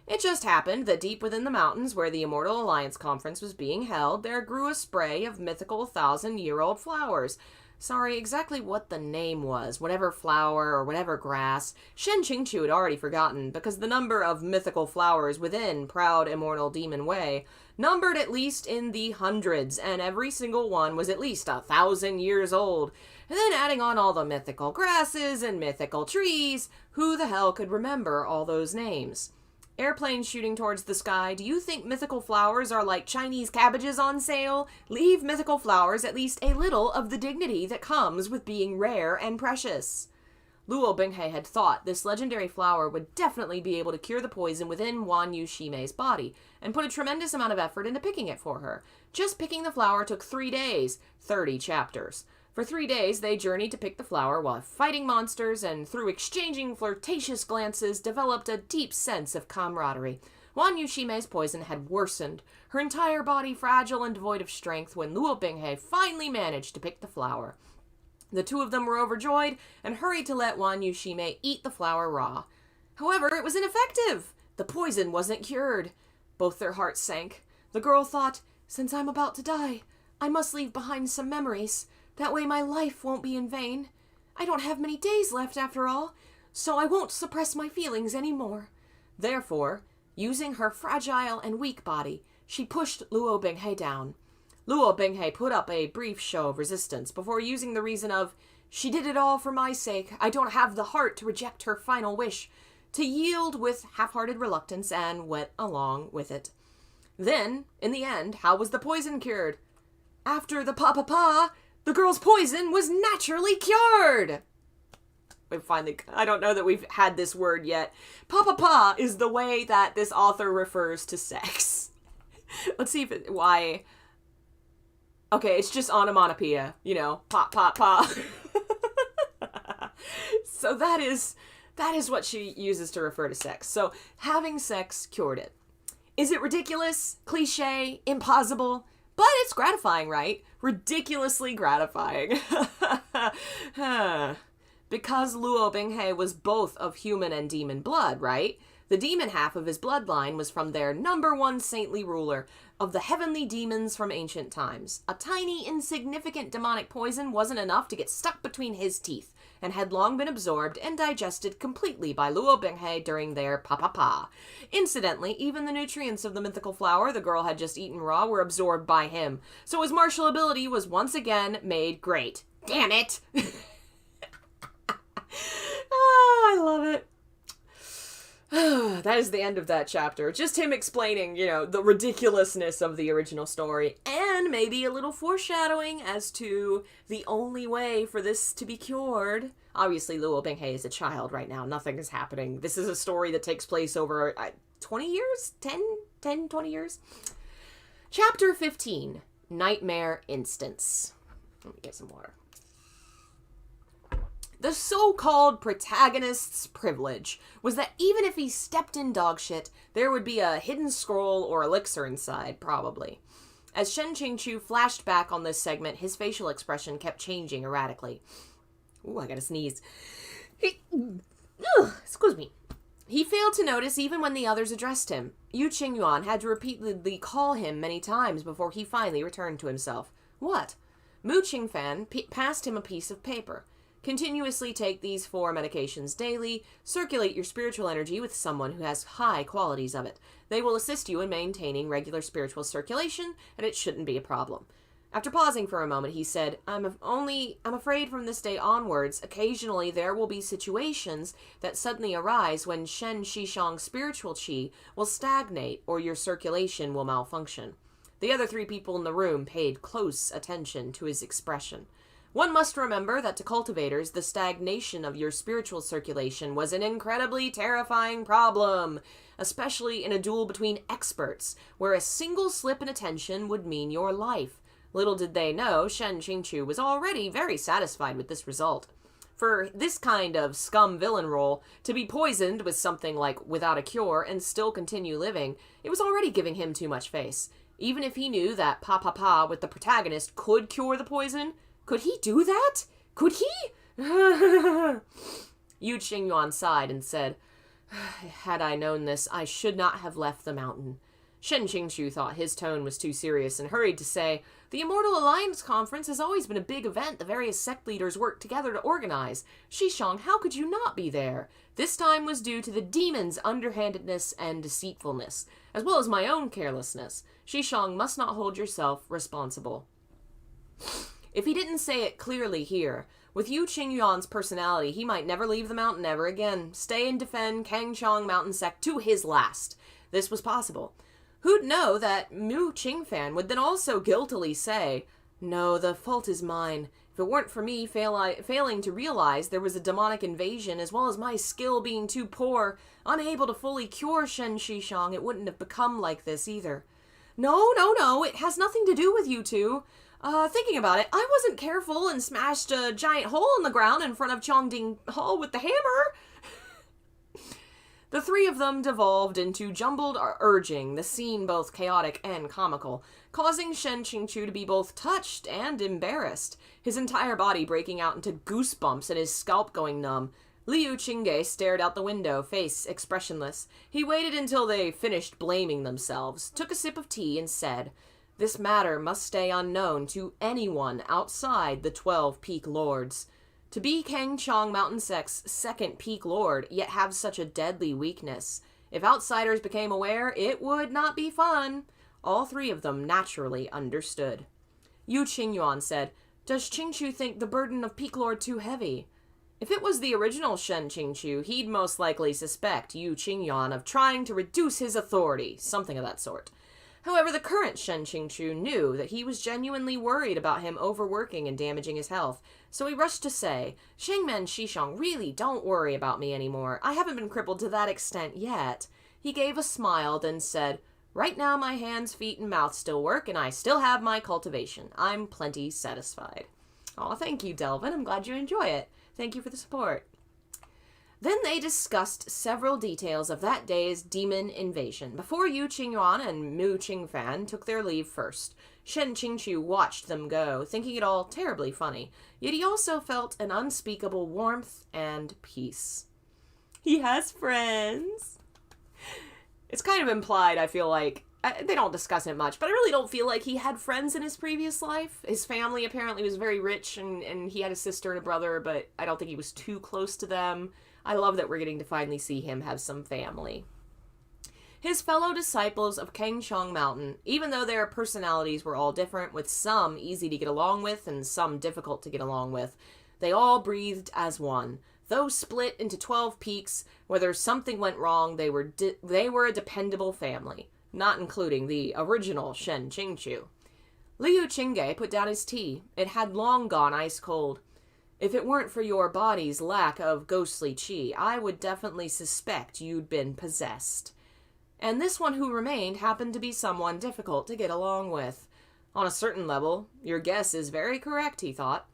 It just happened that deep within the mountains where the Immortal Alliance Conference was being held, there grew a spray of mythical 1,000-year-old flowers. Sorry, exactly what the name was, whatever flower or whatever grass, Shen Qingchu had already forgotten, because the number of mythical flowers within proud immortal Demon Way numbered at least in the hundreds, and every single one was at least 1,000 years old. And then adding on all the mythical grasses and mythical trees, who the hell could remember all those names? Airplanes shooting towards the sky, do you think mythical flowers are like Chinese cabbages on sale? Leave mythical flowers at least a little of the dignity that comes with being rare and precious. Luo Binghe had thought this legendary flower would definitely be able to cure the poison within Wan Yu Shime's body, and put a tremendous amount of effort into picking it for her. Just picking the flower took 3 days, 30 chapters. For 3 days, they journeyed to pick the flower while fighting monsters and, through exchanging flirtatious glances, developed a deep sense of camaraderie. Wan Yu Shime's poison had worsened, her entire body fragile and devoid of strength, when Luo Binghe finally managed to pick the flower. The two of them were overjoyed and hurried to let Wan Yu Shime eat the flower raw. However, it was ineffective. The poison wasn't cured. Both their hearts sank. The girl thought, since I'm about to die, I must leave behind some memories. That way my life won't be in vain. I don't have many days left after all, so I won't suppress my feelings any more. Therefore, using her fragile and weak body, she pushed Luo Binghe down. Luo Binghe put up a brief show of resistance before using the reason of, she did it all for my sake. I don't have the heart to reject her final wish, to yield with half-hearted reluctance, and went along with it. Then, in the end, how was the poison cured? After the pa-pa-pa, the girl's poison was naturally cured! I don't know that we've had this word yet. Pa-pa-pa is the way that this author refers to sex. Let's see why. Okay, it's just onomatopoeia, pop, pop, pop. So that is what she uses to refer to sex. So, having sex cured it. Is it ridiculous? Cliche? Impossible? But it's gratifying, right? Ridiculously gratifying. Because Luo Binghe was both of human and demon blood, right? The demon half of his bloodline was from their #1 saintly ruler of the heavenly demons from ancient times. A tiny, insignificant demonic poison wasn't enough to get stuck between his teeth, and had long been absorbed and digested completely by Luo Benghe during their pa-pa-pa. Incidentally, even the nutrients of the mythical flower the girl had just eaten raw were absorbed by him, so his martial ability was once again made great. Damn it! Oh, I love it. That is the end of that chapter. Just him explaining, the ridiculousness of the original story, and maybe a little foreshadowing as to the only way for this to be cured. Obviously, Luo Benghe is a child right now. Nothing is happening. This is a story that takes place over 20 years? 20 years? Chapter 15, Nightmare Instance. Let me get some water. The so-called protagonist's privilege was that even if he stepped in dogshit, there would be a hidden scroll or elixir inside, probably. As Shen Qingqiu flashed back on this segment, his facial expression kept changing erratically. Ooh, I gotta sneeze. Excuse me. He failed to notice even when the others addressed him. Yu Qingyuan had to repeatedly call him many times before he finally returned to himself. What? Mu Qingfan passed him a piece of paper. Continuously take these 4 medications daily. Circulate your spiritual energy with someone who has high qualities of it. They will assist you in maintaining regular spiritual circulation, and it shouldn't be a problem. After pausing for a moment, he said, I'm afraid from this day onwards, occasionally there will be situations that suddenly arise when Shen Shishang's spiritual qi will stagnate or your circulation will malfunction. The other 3 people in the room paid close attention to his expression. One must remember that to cultivators, the stagnation of your spiritual circulation was an incredibly terrifying problem, especially in a duel between experts, where a single slip in attention would mean your life. Little did they know, Shen Qingqiu was already very satisfied with this result. For this kind of scum villain role, to be poisoned with something like without a cure and still continue living, it was already giving him too much face. Even if he knew that pa-pa-pa with the protagonist could cure the poison, could he do that? Could he? Yu Qingyuan sighed and said, Had I known this, I should not have left the mountain. Shen Qingqiu thought his tone was too serious and hurried to say, The Immortal Alliance Conference has always been a big event the various sect leaders work together to organize. Shishang, how could you not be there? This time was due to the demon's underhandedness and deceitfulness, as well as my own carelessness. Shishang must not hold yourself responsible. If he didn't say it clearly here, with Yu Qingyuan's personality, he might never leave the mountain ever again, stay and defend Kangchong Mountain Sect to his last. This was possible. Who'd know that Mu Qingfan would then also guiltily say, No, the fault is mine. If it weren't for me failing to realize there was a demonic invasion, as well as my skill being too poor, unable to fully cure Shen Shishang, it wouldn't have become like this either. No, it has nothing to do with you two. Thinking about it, I wasn't careful and smashed a giant hole in the ground in front of Chongding Hall with the hammer. The 3 of them devolved into jumbled urging, the scene both chaotic and comical, causing Shen Qingqiu to be both touched and embarrassed, his entire body breaking out into goosebumps and his scalp going numb. Liu Qingge stared out the window, face expressionless. He waited until they finished blaming themselves, took a sip of tea, and said, This matter must stay unknown to anyone outside the 12 Peak Lords. To be Kangchong Mountain Sect's 2nd Peak Lord, yet have such a deadly weakness. If outsiders became aware, it would not be fun. All 3 of them naturally understood. Yu Qingyuan said, Does Qingqiu think the burden of Peak Lord too heavy? If it was the original Shen Qingqiu, he'd most likely suspect Yu Qingyuan of trying to reduce his authority, something of that sort. However, the current Shen Qingqiu knew that he was genuinely worried about him overworking and damaging his health, so he rushed to say, Shengmen Shishang, really don't worry about me anymore. I haven't been crippled to that extent yet. He gave a smile, then said, Right now my hands, feet, and mouth still work, and I still have my cultivation. I'm plenty satisfied. Aw, thank you, Delvin. I'm glad you enjoy it. Thank you for the support. Then they discussed several details of that day's demon invasion, before Yu Qingyuan and Mu Qingfan took their leave first. Shen Qingqiu watched them go, thinking it all terribly funny, yet he also felt an unspeakable warmth and peace. He has friends. It's kind of implied, I feel like. They don't discuss it much, but I really don't feel like he had friends in his previous life. His family apparently was very rich, and he had a sister and a brother, but I don't think he was too close to them. I love that we're getting to finally see him have some family. His fellow disciples of Kangchong Mountain, even though their personalities were all different, with some easy to get along with and some difficult to get along with, they all breathed as one. Though split into 12 peaks, whether something went wrong, they were a dependable family, not including the original Shen Qingqiu. Liu Qingge put down his tea. It had long gone ice cold. If it weren't for your body's lack of ghostly qi, I would definitely suspect you'd been possessed. And this one who remained happened to be someone difficult to get along with. On a certain level, your guess is very correct, he thought.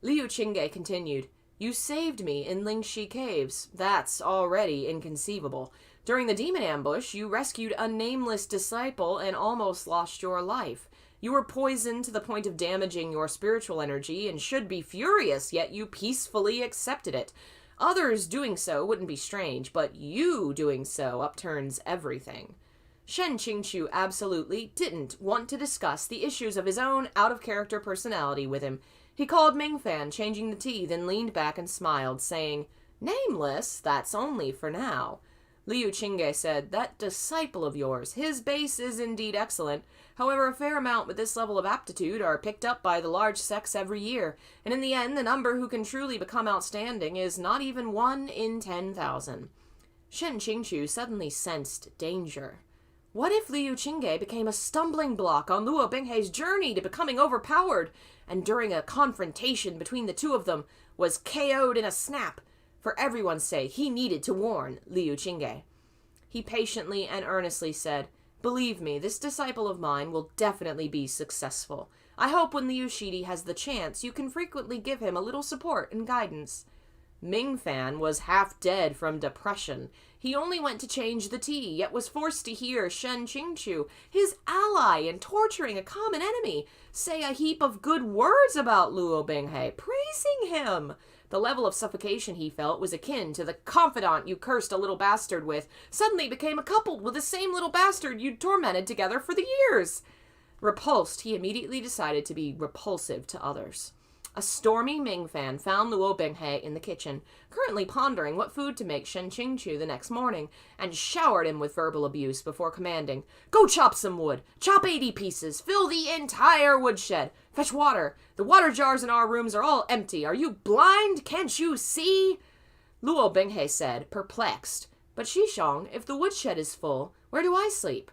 Liu Qingge continued, You saved me in Lingxi Caves. That's already inconceivable. During the demon ambush, you rescued a nameless disciple and almost lost your life. You were poisoned to the point of damaging your spiritual energy and should be furious, yet you peacefully accepted it. Others doing so wouldn't be strange, but you doing so upturns everything. Shen Qingqiu absolutely didn't want to discuss the issues of his own out-of-character personality with him. He called Mingfan, changing the tea, then leaned back and smiled, saying, Nameless? That's only for now. Liu Qingge said, That disciple of yours, his base is indeed excellent. However, a fair amount with this level of aptitude are picked up by the large sects every year, and in the end, the number who can truly become outstanding is not even 1 in 10,000. Shen Qingqiu suddenly sensed danger. What if Liu Qingge became a stumbling block on Luo Binghei's journey to becoming overpowered, and during a confrontation between the two of them, was KO'd in a snap? For everyone's sake, he needed to warn Liu Qingge. He patiently and earnestly said, Believe me, this disciple of mine will definitely be successful. I hope when Liu Shidi has the chance, you can frequently give him a little support and guidance. Mingfan was half dead from depression. He only went to change the tea, yet was forced to hear Shen Qingqiu, his ally in torturing a common enemy, say a heap of good words about Luo Binghei, praising him. The level of suffocation he felt was akin to the confidant you cursed a little bastard with suddenly became coupled with the same little bastard you'd tormented together for the years. Repulsed, he immediately decided to be repulsive to others. A stormy Mingfan found Luo Binghei in the kitchen, currently pondering what food to make Shen Qingqiu the next morning, and showered him with verbal abuse before commanding, Go chop some wood! Chop 80 pieces! Fill the entire woodshed! Fetch water! The water jars in our rooms are all empty! Are you blind? Can't you see? Luo Binghei said, perplexed, But Shishong, if the woodshed is full, where do I sleep?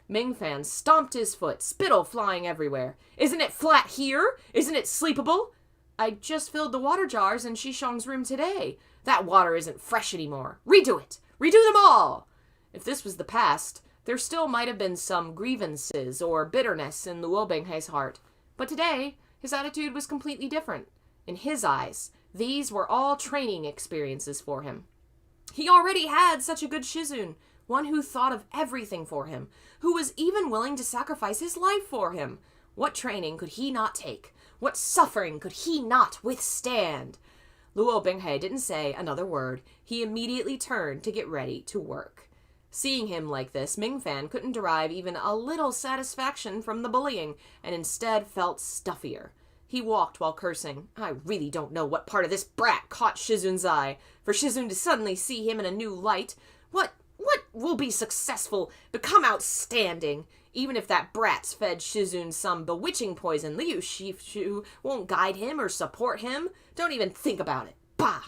Mingfan stomped his foot, spittle flying everywhere. Isn't it flat here? Isn't it sleepable? I just filled the water jars in Shishong's room today. That water isn't fresh anymore. Redo it. Redo them all. If this was the past, there still might have been some grievances or bitterness in Luo Binghei's heart. But today, his attitude was completely different. In his eyes, these were all training experiences for him. He already had such a good Shizun, one who thought of everything for him, who was even willing to sacrifice his life for him. What training could he not take? What suffering could he not withstand? Luo Binghei didn't say another word. He immediately turned to get ready to work. Seeing him like this, Mingfan couldn't derive even a little satisfaction from the bullying, and instead felt stuffier. He walked while cursing. I really don't know what part of this brat caught Shizun's eye. For Shizun to suddenly see him in a new light, what will be successful, become outstanding? Even if that brat's fed Shizun some bewitching poison, Liu Shifu won't guide him or support him. Don't even think about it. Bah!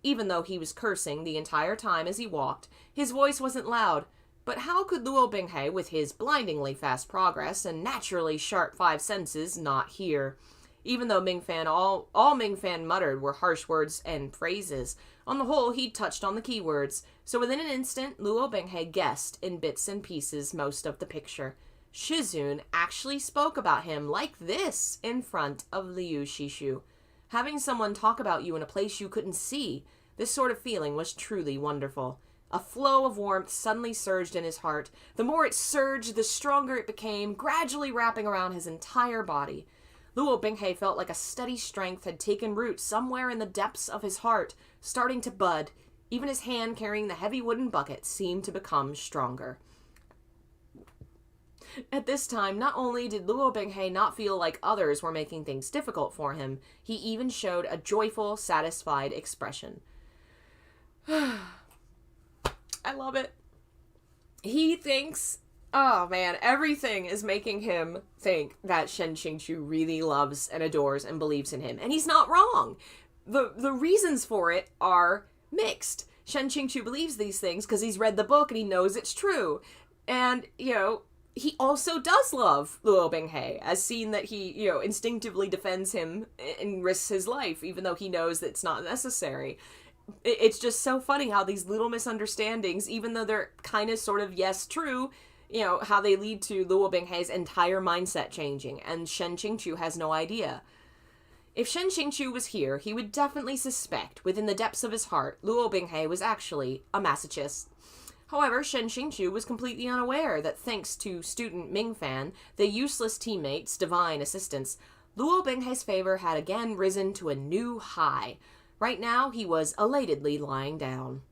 Even though he was cursing the entire time as he walked, his voice wasn't loud. But how could Luo Binghei, with his blindingly fast progress and naturally sharp 5 senses, not hear? Even though Mingfan, all Mingfan muttered were harsh words and phrases, on the whole he touched on the key words, so within an instant Luo Binghei guessed in bits and pieces most of the picture. Shizun actually spoke about him like this in front of Liu Shishu. Having someone talk about you in a place you couldn't see, this sort of feeling was truly wonderful. A flow of warmth suddenly surged in his heart. The more it surged, the stronger it became, gradually wrapping around his entire body. Luo Binghei felt like a steady strength had taken root somewhere in the depths of his heart, starting to bud. Even his hand carrying the heavy wooden bucket seemed to become stronger. At this time, not only did Luo Binghe not feel like others were making things difficult for him, he even showed a joyful, satisfied expression. I love it. He thinks, oh man, everything is making him think that Shen Qingqiu really loves and adores and believes in him. And he's not wrong. The reasons for it are mixed. Shen Qingqiu believes these things because he's read the book and he knows it's true. And, he also does love Luo Binghe, as seen that he, instinctively defends him and risks his life, even though he knows that it's not necessary. It's just so funny how these little misunderstandings, even though they're kind of sort of, yes, true, how they lead to Luo Binghe's entire mindset changing, and Shen Qingqiu has no idea. If Shen Qingqiu was here, he would definitely suspect, within the depths of his heart, Luo Binghe was actually a masochist. However, Shen Qingqiu was completely unaware that thanks to student Mingfan, the useless teammate's divine assistance, Luo Binghe's favor had again risen to a new high. Right now, he was elatedly lying down.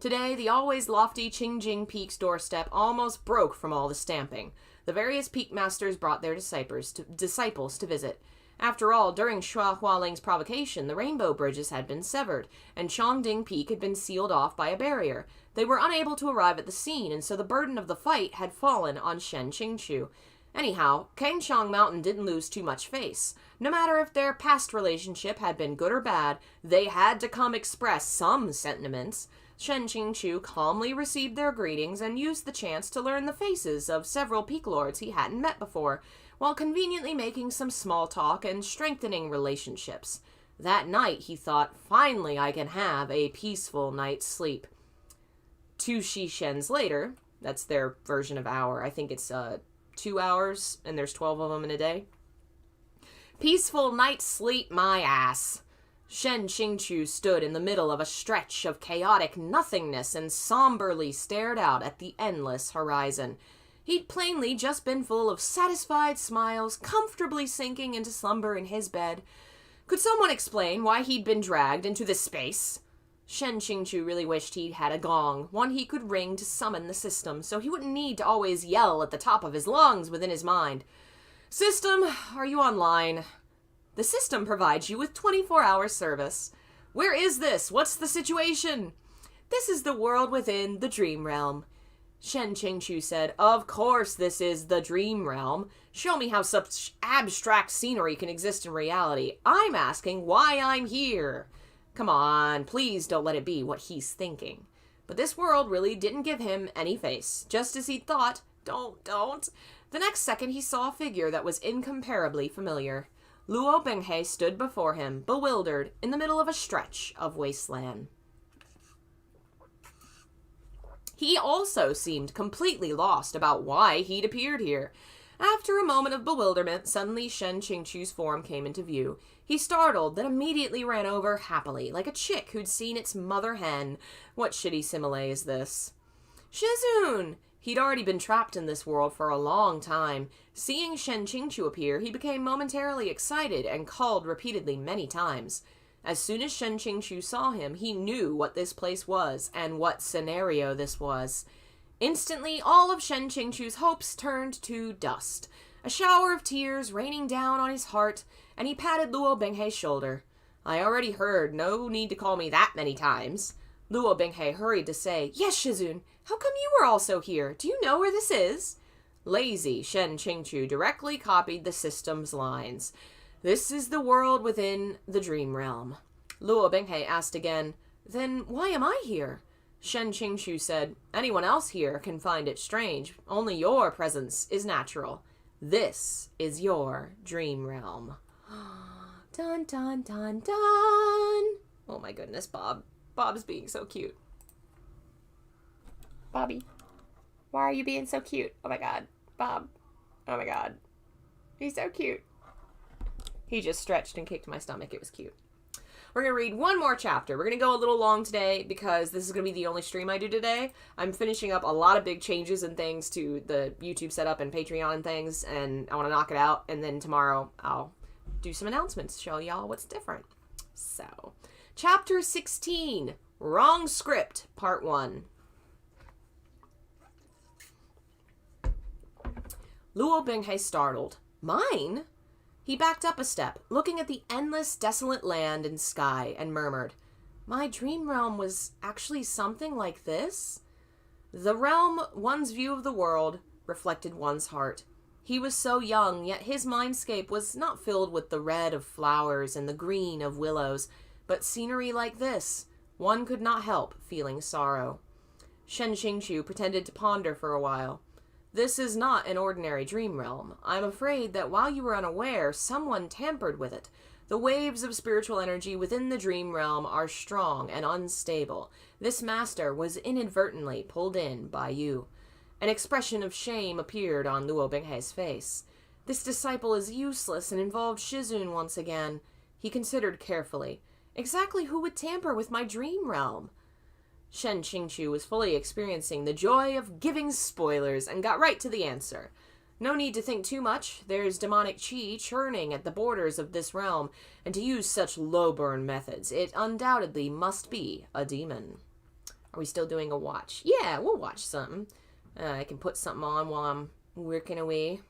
Today, the always lofty Qingjing Peak's doorstep almost broke from all the stamping. The various peak masters brought their disciples to visit. After all, during Xua Hualing's provocation, the rainbow bridges had been severed, and Chongding Peak had been sealed off by a barrier. They were unable to arrive at the scene, and so the burden of the fight had fallen on Shen Qingqiu. Anyhow, Kangchong Mountain didn't lose too much face. No matter if their past relationship had been good or bad, they had to come express some sentiments. Shen Qingqiu calmly received their greetings and used the chance to learn the faces of several peak lords he hadn't met before, while conveniently making some small talk and strengthening relationships. That night, he thought, finally I can have a peaceful night's sleep. 2 shishens later, that's their version of hour, I think it's 2 hours, and there's 12 of them in a day. Peaceful night's sleep, my ass. Shen Qingqiu stood in the middle of a stretch of chaotic nothingness and somberly stared out at the endless horizon. He'd plainly just been full of satisfied smiles, comfortably sinking into slumber in his bed. Could someone explain why he'd been dragged into this space? Shen Qingqiu really wished he had a gong, one he could ring to summon the system, so he wouldn't need to always yell at the top of his lungs within his mind. System, are you online? The system provides you with 24-hour service. Where is this? What's the situation? This is the world within the dream realm. Shen Qingqiu said, Of course this is the dream realm. Show me how such abstract scenery can exist in reality. I'm asking why I'm here. Come on, please don't let it be what he's thinking. But this world really didn't give him any face, just as he thought. Don't. The next second he saw a figure that was incomparably familiar. Luo Binghe stood before him, bewildered, in the middle of a stretch of wasteland. He also seemed completely lost about why he'd appeared here. After a moment of bewilderment, suddenly Shen Qingqiu's form came into view. He startled, then immediately ran over happily, like a chick who'd seen its mother hen. What shitty simile is this? Shizun! He'd already been trapped in this world for a long time. Seeing Shen Qingqiu appear, he became momentarily excited and called repeatedly many times. As soon as Shen Qingqiu saw him, he knew what this place was and what scenario this was. Instantly, all of Shen Qingqiu's hopes turned to dust. A shower of tears raining down on his heart, and he patted Luo Binghe's shoulder. I already heard, no need to call me that many times. Luo Binghe hurried to say, Yes, Shizun, how come you were also here? Do you know where this is? Lazy Shen Qingqiu directly copied the system's lines. This is the world within the dream realm. Luo Binghe asked again, Then why am I here? Shen Qingqiu said, Anyone else here can find it strange. Only your presence is natural. This is your dream realm. Dun, dun, dun, dun. Oh my goodness, Bob. Bob's being so cute. Bobby, why are you being so cute? Oh my god. Bob. Oh my god. He's so cute. He just stretched and kicked my stomach. It was cute. We're going to read one more chapter. We're going to go a little long today because this is going to be the only stream I do today. I'm finishing up a lot of big changes and things to the YouTube setup and Patreon and things, and I want to knock it out. And then tomorrow I'll do some announcements, show y'all what's different. So, Chapter 16, Wrong Script, Part 1. Luo Binghe startled. Mine? He backed up a step, looking at the endless, desolate land and sky, and murmured, My dream realm was actually something like this? The realm, one's view of the world, reflected one's heart. He was so young, yet his mindscape was not filled with the red of flowers and the green of willows, but scenery like this. One could not help feeling sorrow. Shen Qingqiu pretended to ponder for a while. This is not an ordinary dream realm. I'm afraid that while you were unaware, someone tampered with it. The waves of spiritual energy within the dream realm are strong and unstable. This master was inadvertently pulled in by you. An expression of shame appeared on Luo Binghe's face. This disciple is useless and involved Shizun once again. He considered carefully. Exactly who would tamper with my dream realm? Shen Qingqiu was fully experiencing the joy of giving spoilers and got right to the answer. No need to think too much. There's demonic chi churning at the borders of this realm, and to use such low-burn methods, it undoubtedly must be a demon. Are we still doing a watch? Yeah, we'll watch something. I can put something on while I'm working away.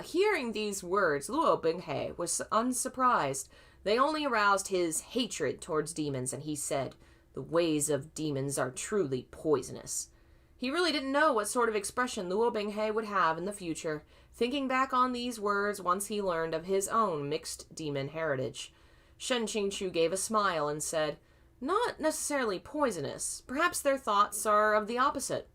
Hearing these words, Luo Binghe was unsurprised. They only aroused his hatred towards demons, and he said, The ways of demons are truly poisonous. He really didn't know what sort of expression Luo Binghe would have in the future, thinking back on these words once he learned of his own mixed demon heritage. Shen Qingqiu gave a smile and said, Not necessarily poisonous. Perhaps their thoughts are of the opposite.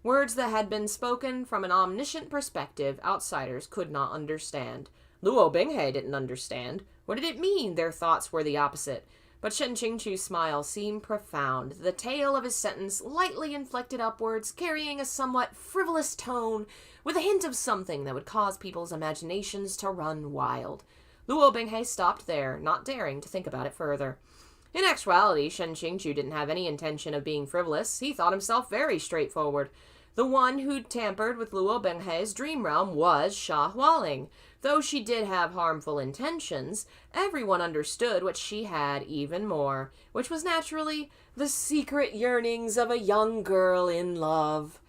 Words that had been spoken from an omniscient perspective outsiders could not understand. Luo Binghe didn't understand. What did it mean their thoughts were the opposite? But Shen Qingqiu's smile seemed profound, the tail of his sentence lightly inflected upwards, carrying a somewhat frivolous tone, with a hint of something that would cause people's imaginations to run wild. Luo Binghe stopped there, not daring to think about it further. In actuality, Shen Qingqiu didn't have any intention of being frivolous. He thought himself very straightforward. The one who'd tampered with Luo Binghe's dream realm was Xia Hualing. Though she did have harmful intentions, everyone understood what she had even more, which was naturally the secret yearnings of a young girl in love.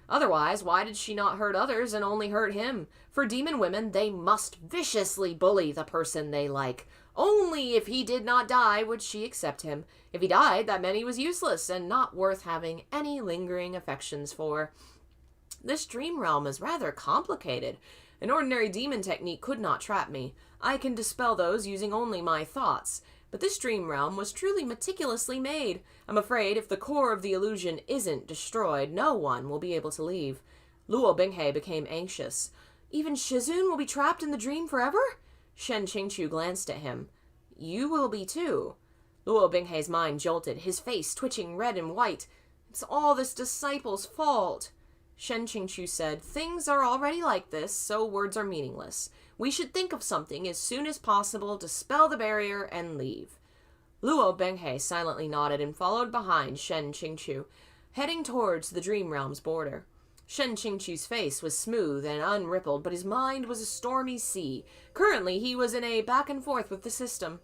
Otherwise, why did she not hurt others and only hurt him? For demon women, they must viciously bully the person they like. Only if he did not die would she accept him. If he died, that meant he was useless and not worth having any lingering affections for. This dream realm is rather complicated. An ordinary demon technique could not trap me. I can dispel those using only my thoughts. But this dream realm was truly meticulously made. I'm afraid if the core of the illusion isn't destroyed, no one will be able to leave. Luo Binghe became anxious. Even Shizun will be trapped in the dream forever? Shen Qingqiu glanced at him. You will be too. Luo Binghe's mind jolted, his face twitching red and white. It's all this disciple's fault. Shen Qingqiu said, Things are already like this, so words are meaningless. We should think of something as soon as possible to spell the barrier and leave. Luo Binghe silently nodded and followed behind Shen Qingqiu, heading towards the dream realm's border. Shen Qingqiu's face was smooth and unrippled, but his mind was a stormy sea. Currently, he was in a back and forth with the system.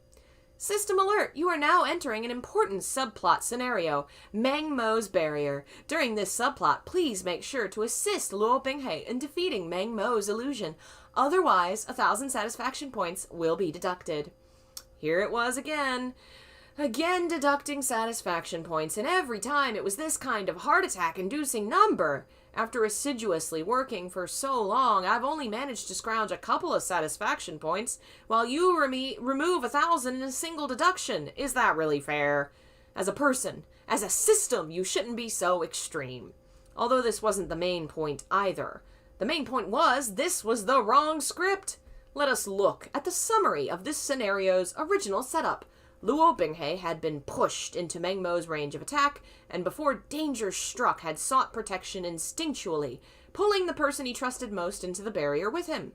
System alert! You are now entering an important subplot scenario, Meng Mo's barrier. During this subplot, please make sure to assist Luo Binghe in defeating Meng Mo's illusion. Otherwise, 1,000 satisfaction points will be deducted. Here it was again. Again deducting satisfaction points, and every time it was this kind of heart attack-inducing number. After assiduously working for so long, I've only managed to scrounge a couple of satisfaction points, while you remove 1,000 in a single deduction. Is that really fair? As a person, as a system, you shouldn't be so extreme. Although this wasn't the main point either. The main point was, this was the wrong script. Let us look at the summary of this scenario's original setup. Luo Binghe had been pushed into Meng Mo's range of attack, and before danger struck had sought protection instinctually, pulling the person he trusted most into the barrier with him.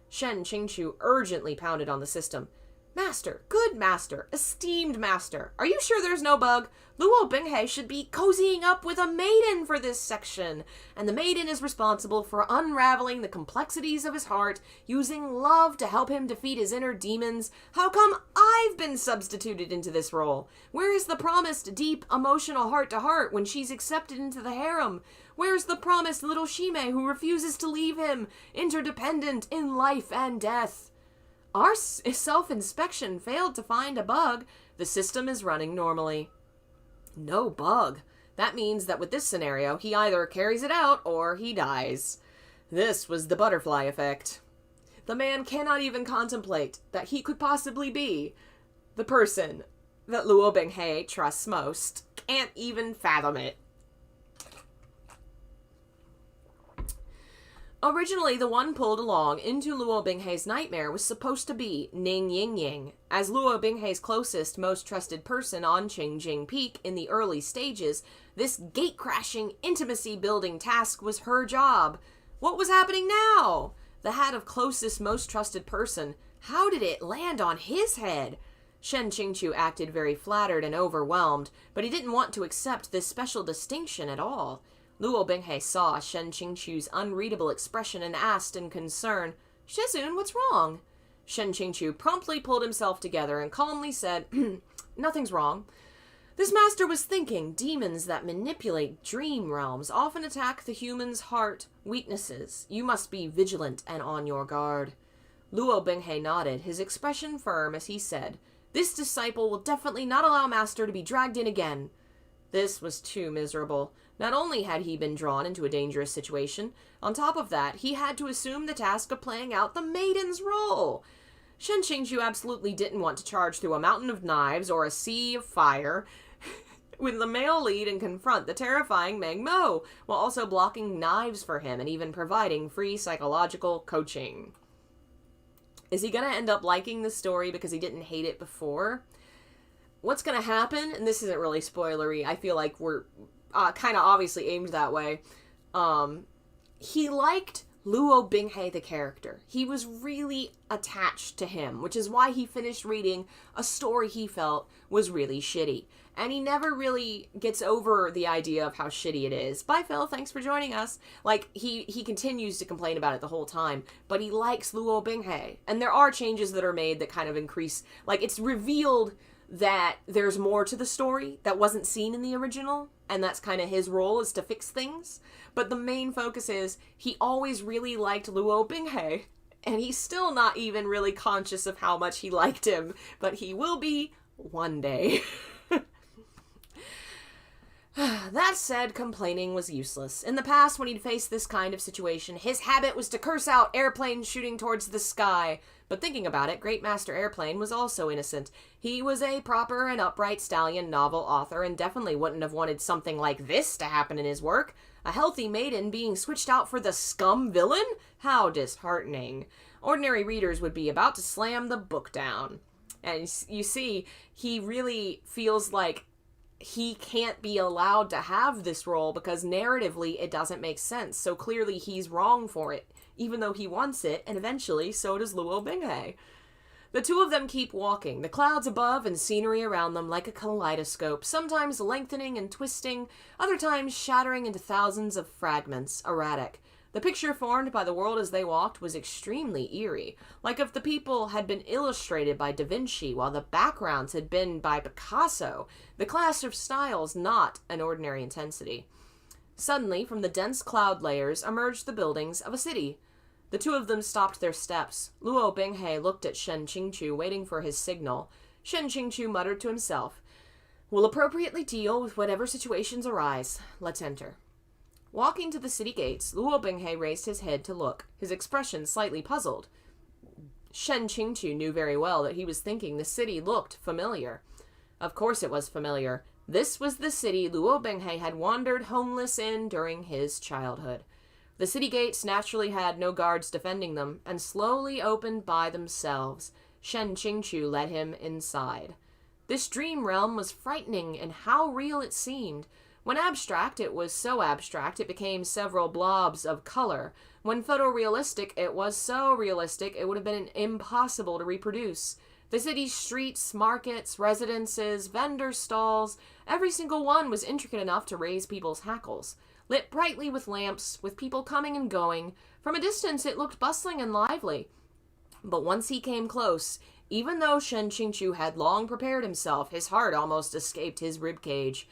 Shen Qingqiu urgently pounded on the system. Master, good master, esteemed master, are you sure there's no bug? Luo Binghe should be cozying up with a maiden for this section, and the maiden is responsible for unraveling the complexities of his heart, using love to help him defeat his inner demons. How come I've been substituted into this role? Where is the promised deep emotional heart-to-heart when she's accepted into the harem? Where's the promised little Shime who refuses to leave him, interdependent in life and death? Our self-inspection failed to find a bug. The system is running normally. No bug. That means that with this scenario, he either carries it out or he dies. This was the butterfly effect. The man cannot even contemplate that he could possibly be the person that Luo Binghe trusts most. Can't even fathom it. Originally, the one pulled along into Luo Binghe's nightmare was supposed to be Ning Ying Ying. As Luo Binghe's closest, most trusted person on Qingjing Peak in the early stages, this gate-crashing, intimacy-building task was her job. What was happening now? The hat of closest, most trusted person. How did it land on his head? Shen Qingqiu acted very flattered and overwhelmed, but he didn't want to accept this special distinction at all. Luo Binghe saw Shen Qingqiu's unreadable expression and asked in concern, "Shizun, what's wrong?" Shen Qingqiu promptly pulled himself together and calmly said, "Nothing's wrong. This master was thinking demons that manipulate dream realms often attack the human's heart weaknesses. You must be vigilant and on your guard." Luo Binghe nodded, his expression firm as he said, "This disciple will definitely not allow master to be dragged in again." This was too miserable. Not only had he been drawn into a dangerous situation, on top of that, he had to assume the task of playing out the maiden's role. Shen Qingqiu absolutely didn't want to charge through a mountain of knives or a sea of fire with the male lead and confront the terrifying Meng Mo, while also blocking knives for him and even providing free psychological coaching. Is he going to end up liking the story because he didn't hate it before? What's going to happen, and this isn't really spoilery, I feel like we're kind of obviously aimed that way. He liked Luo Binghe the character. He was really attached to him, which is why he finished reading a story he felt was really shitty. And he never really gets over the idea of how shitty it is. Bye, Phil. Thanks for joining us. Like, he continues to complain about it the whole time, but he likes Luo Binghe. And there are changes that are made that kind of increase, like, it's revealed that there's more to the story that wasn't seen in the original, and that's kind of his role, is to fix things. But the main focus is he always really liked Luo Binghe, and he's still not even really conscious of how much he liked him, but he will be one day. That said, complaining was useless. In the past, when he'd faced this kind of situation, his habit was to curse out airplanes shooting towards the sky. But thinking about it, Great Master Airplane was also innocent. He was a proper and upright stallion novel author and definitely wouldn't have wanted something like this to happen in his work. A healthy maiden being switched out for the Scum villain? How disheartening. Ordinary readers would be about to slam the book down. And you see, he really feels like he can't be allowed to have this role because narratively it doesn't make sense. So clearly he's wrong for it, even though he wants it, and eventually so does Luo Binghe. The two of them keep walking, the clouds above and scenery around them like a kaleidoscope, sometimes lengthening and twisting, other times shattering into thousands of fragments, erratic. The picture formed by the world as they walked was extremely eerie, like if the people had been illustrated by Da Vinci while the backgrounds had been by Picasso, the clash of styles not an ordinary intensity. Suddenly, from the dense cloud layers emerged the buildings of a city. The two of them stopped their steps. Luo Binghe looked at Shen Qingqiu, waiting for his signal. Shen Qingqiu muttered to himself, "We'll appropriately deal with whatever situations arise. Let's enter." Walking to the city gates, Luo Binghe raised his head to look, his expression slightly puzzled. Shen Qingqiu knew very well that he was thinking the city looked familiar. Of course it was familiar. This was the city Luo Binghe had wandered homeless in during his childhood. The city gates naturally had no guards defending them, and slowly opened by themselves. Shen Qingqiu led him inside. This dream realm was frightening in how real it seemed. When abstract, it was so abstract it became several blobs of color. When photorealistic, it was so realistic it would have been impossible to reproduce. The city's streets, markets, residences, vendor stalls, every single one was intricate enough to raise people's hackles. Lit brightly with lamps, with people coming and going. From a distance it looked bustling and lively. But once he came close, even though Shen Qingqiu had long prepared himself, his heart almost escaped his ribcage.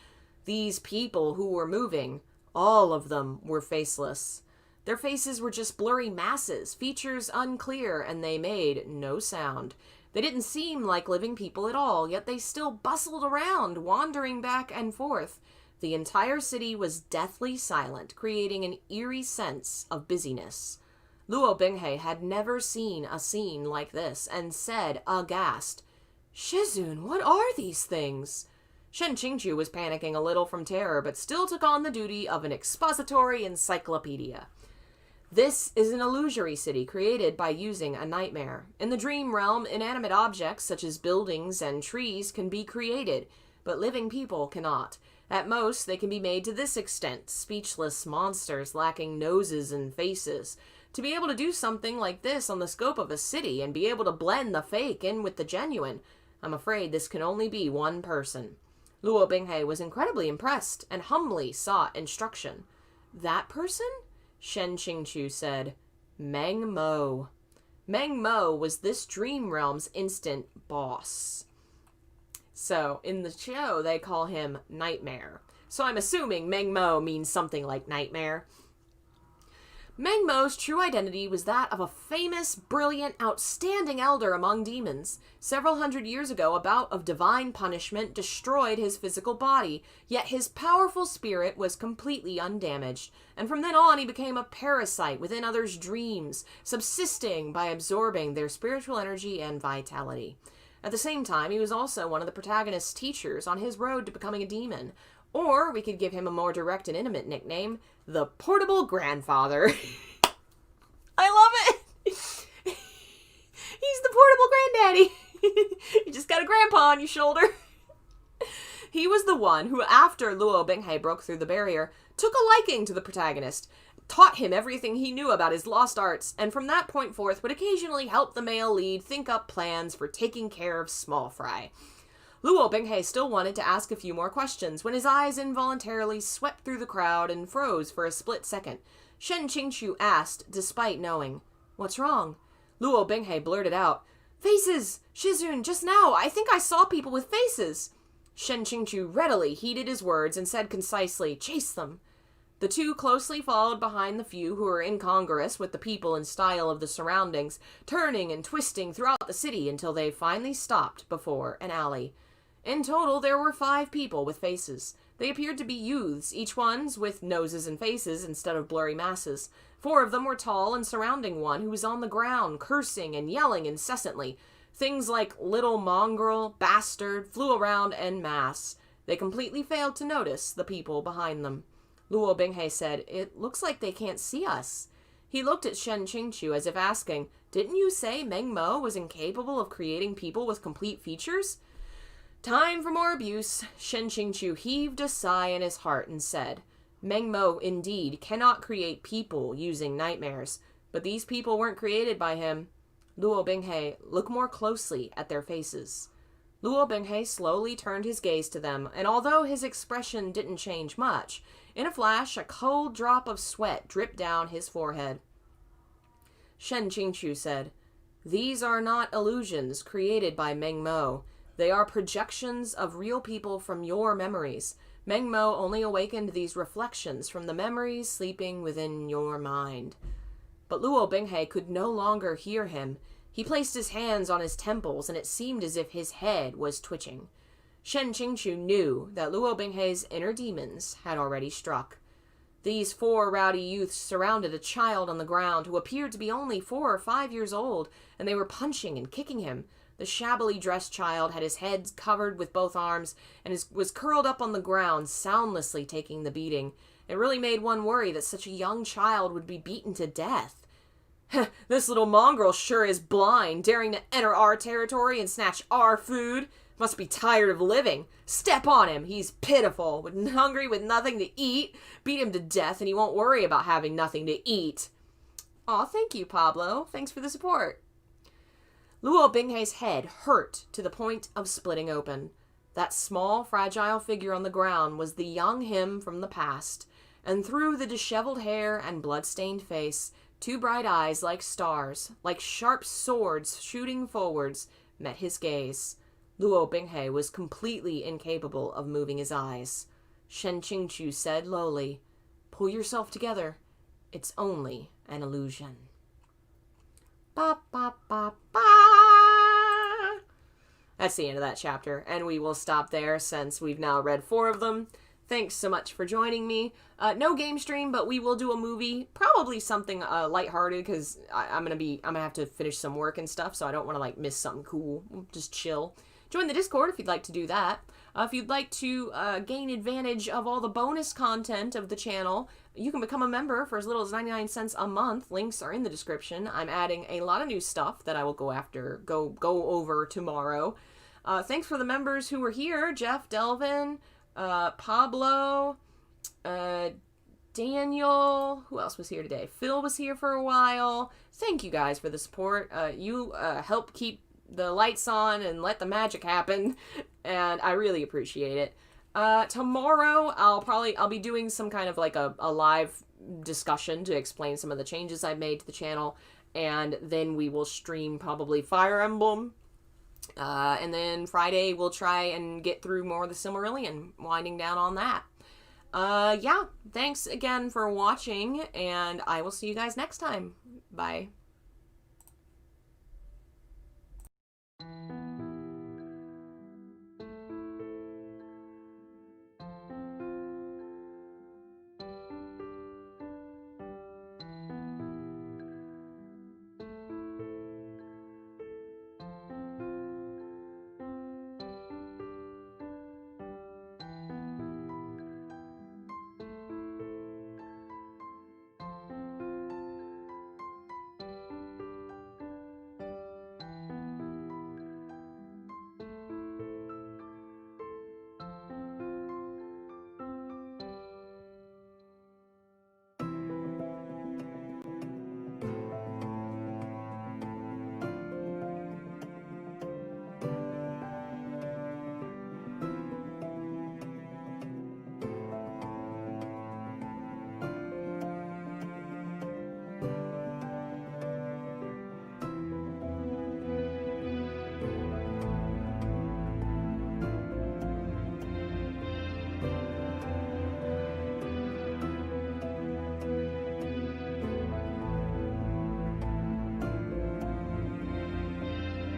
These people who were moving, all of them were faceless. Their faces were just blurry masses, features unclear, and they made no sound. They didn't seem like living people at all, yet they still bustled around, wandering back and forth. The entire city was deathly silent, creating an eerie sense of busyness. Luo Binghe had never seen a scene like this, and said, aghast, "Shizun, what are these things?" Shen Qingqiu was panicking a little from terror, but still took on the duty of an expository encyclopedia. This is an illusory city created by using a nightmare. In the dream realm, inanimate objects such as buildings and trees can be created, but living people cannot. At most, they can be made to this extent, speechless monsters lacking noses and faces. To be able to do something like this on the scope of a city and be able to blend the fake in with the genuine, I'm afraid this can only be one person. Luo Binghe was incredibly impressed and humbly sought instruction. That person? Shen Qingqiu said, Meng Mo. Meng Mo was this dream realm's instant boss. So, in the show, they call him Nightmare. So I'm assuming Meng Mo means something like nightmare. Meng Mo's true identity was that of a famous, brilliant, outstanding elder among demons. Several hundred years ago, a bout of divine punishment destroyed his physical body, yet his powerful spirit was completely undamaged, and from then on he became a parasite within others' dreams, subsisting by absorbing their spiritual energy and vitality. At the same time, he was also one of the protagonist's teachers on his road to becoming a demon. Or we could give him a more direct and intimate nickname, the Portable Grandfather. I love it! He's the portable granddaddy. You just got a grandpa on your shoulder. He was the one who, after Luo Binghe broke through the barrier, took a liking to the protagonist, taught him everything he knew about his lost arts, and from that point forth would occasionally help the male lead think up plans for taking care of small fry. Luo Binghe still wanted to ask a few more questions when his eyes involuntarily swept through the crowd and froze for a split second. Shen Qingqiu asked, despite knowing, "What's wrong?" Luo Binghe blurted out, "Faces! Shizun, just now, I think I saw people with faces!" Shen Qingqiu readily heeded his words and said concisely, "Chase them." The two closely followed behind the few who were incongruous with the people and style of the surroundings, turning and twisting throughout the city until they finally stopped before an alley. In total, there were 5 people with faces. They appeared to be youths, each one's with noses and faces instead of blurry masses. 4 of them were tall and surrounding one who was on the ground, cursing and yelling incessantly. Things like little mongrel, bastard, flew around en masse. They completely failed to notice the people behind them. Luo Binghe said, "It looks like they can't see us." He looked at Shen Qingqiu as if asking, "Didn't you say Meng Mo was incapable of creating people with complete features?" Time for more abuse. Shen Qingqiu heaved a sigh in his heart and said, "Meng Mo indeed cannot create people using nightmares, but these people weren't created by him." Luo Binghe, look more closely at their faces. Luo Binghe slowly turned his gaze to them, and although his expression didn't change much, in a flash a cold drop of sweat dripped down his forehead. Shen Qingqiu said, "These are not illusions created by Meng Mo. They are projections of real people from your memories. Meng Mo only awakened these reflections from the memories sleeping within your mind." But Luo Binghe could no longer hear him. He placed his hands on his temples, and it seemed as if his head was twitching. Shen Qingqiu knew that Luo Binghe's inner demons had already struck. These 4 rowdy youths surrounded a child on the ground who appeared to be only 4 or 5 years old, and they were punching and kicking him. The shabbily dressed child had his head covered with both arms and was curled up on the ground, soundlessly taking the beating. It really made one worry that such a young child would be beaten to death. "This little mongrel sure is blind, daring to enter our territory and snatch our food. Must be tired of living. Step on him. He's pitiful, hungry with nothing to eat. Beat him to death and he won't worry about having nothing to eat." Aw, thank you, Pablo. Thanks for the support. Luo Binghei's head hurt to the point of splitting open. That small, fragile figure on the ground was the young him from the past, and through the disheveled hair and blood-stained face, two bright eyes like stars, like sharp swords shooting forwards, met his gaze. Luo Binghei was completely incapable of moving his eyes. Shen Qingchu said lowly, "Pull yourself together. It's only an illusion." Ba ba ba ba. That's the end of that chapter, and we will stop there since we've now read 4 of them. Thanks so much for joining me. No game stream, but we will do a movie, probably something lighthearted, because I'm gonna have to finish some work and stuff, so I don't want to like miss something cool. Just chill. Join the Discord if you'd like to do that. If you'd like to gain advantage of all the bonus content of the channel, you can become a member for as little as 99 cents a month. Links are in the description. I'm adding a lot of new stuff that I will go over tomorrow. Thanks for the members who were here: Jeff, Delvin, Pablo, Daniel. Who else was here today? Phil was here for a while. Thank you guys for the support. You help keep the lights on and let the magic happen, and I really appreciate it. Tomorrow I'll be doing some kind of like a live discussion to explain some of the changes I've made to the channel, and then we will stream probably Fire Emblem, and then Friday we'll try and get through more of the Silmarillion, winding down on that. Yeah, thanks again for watching, and I will see you guys next time. Bye.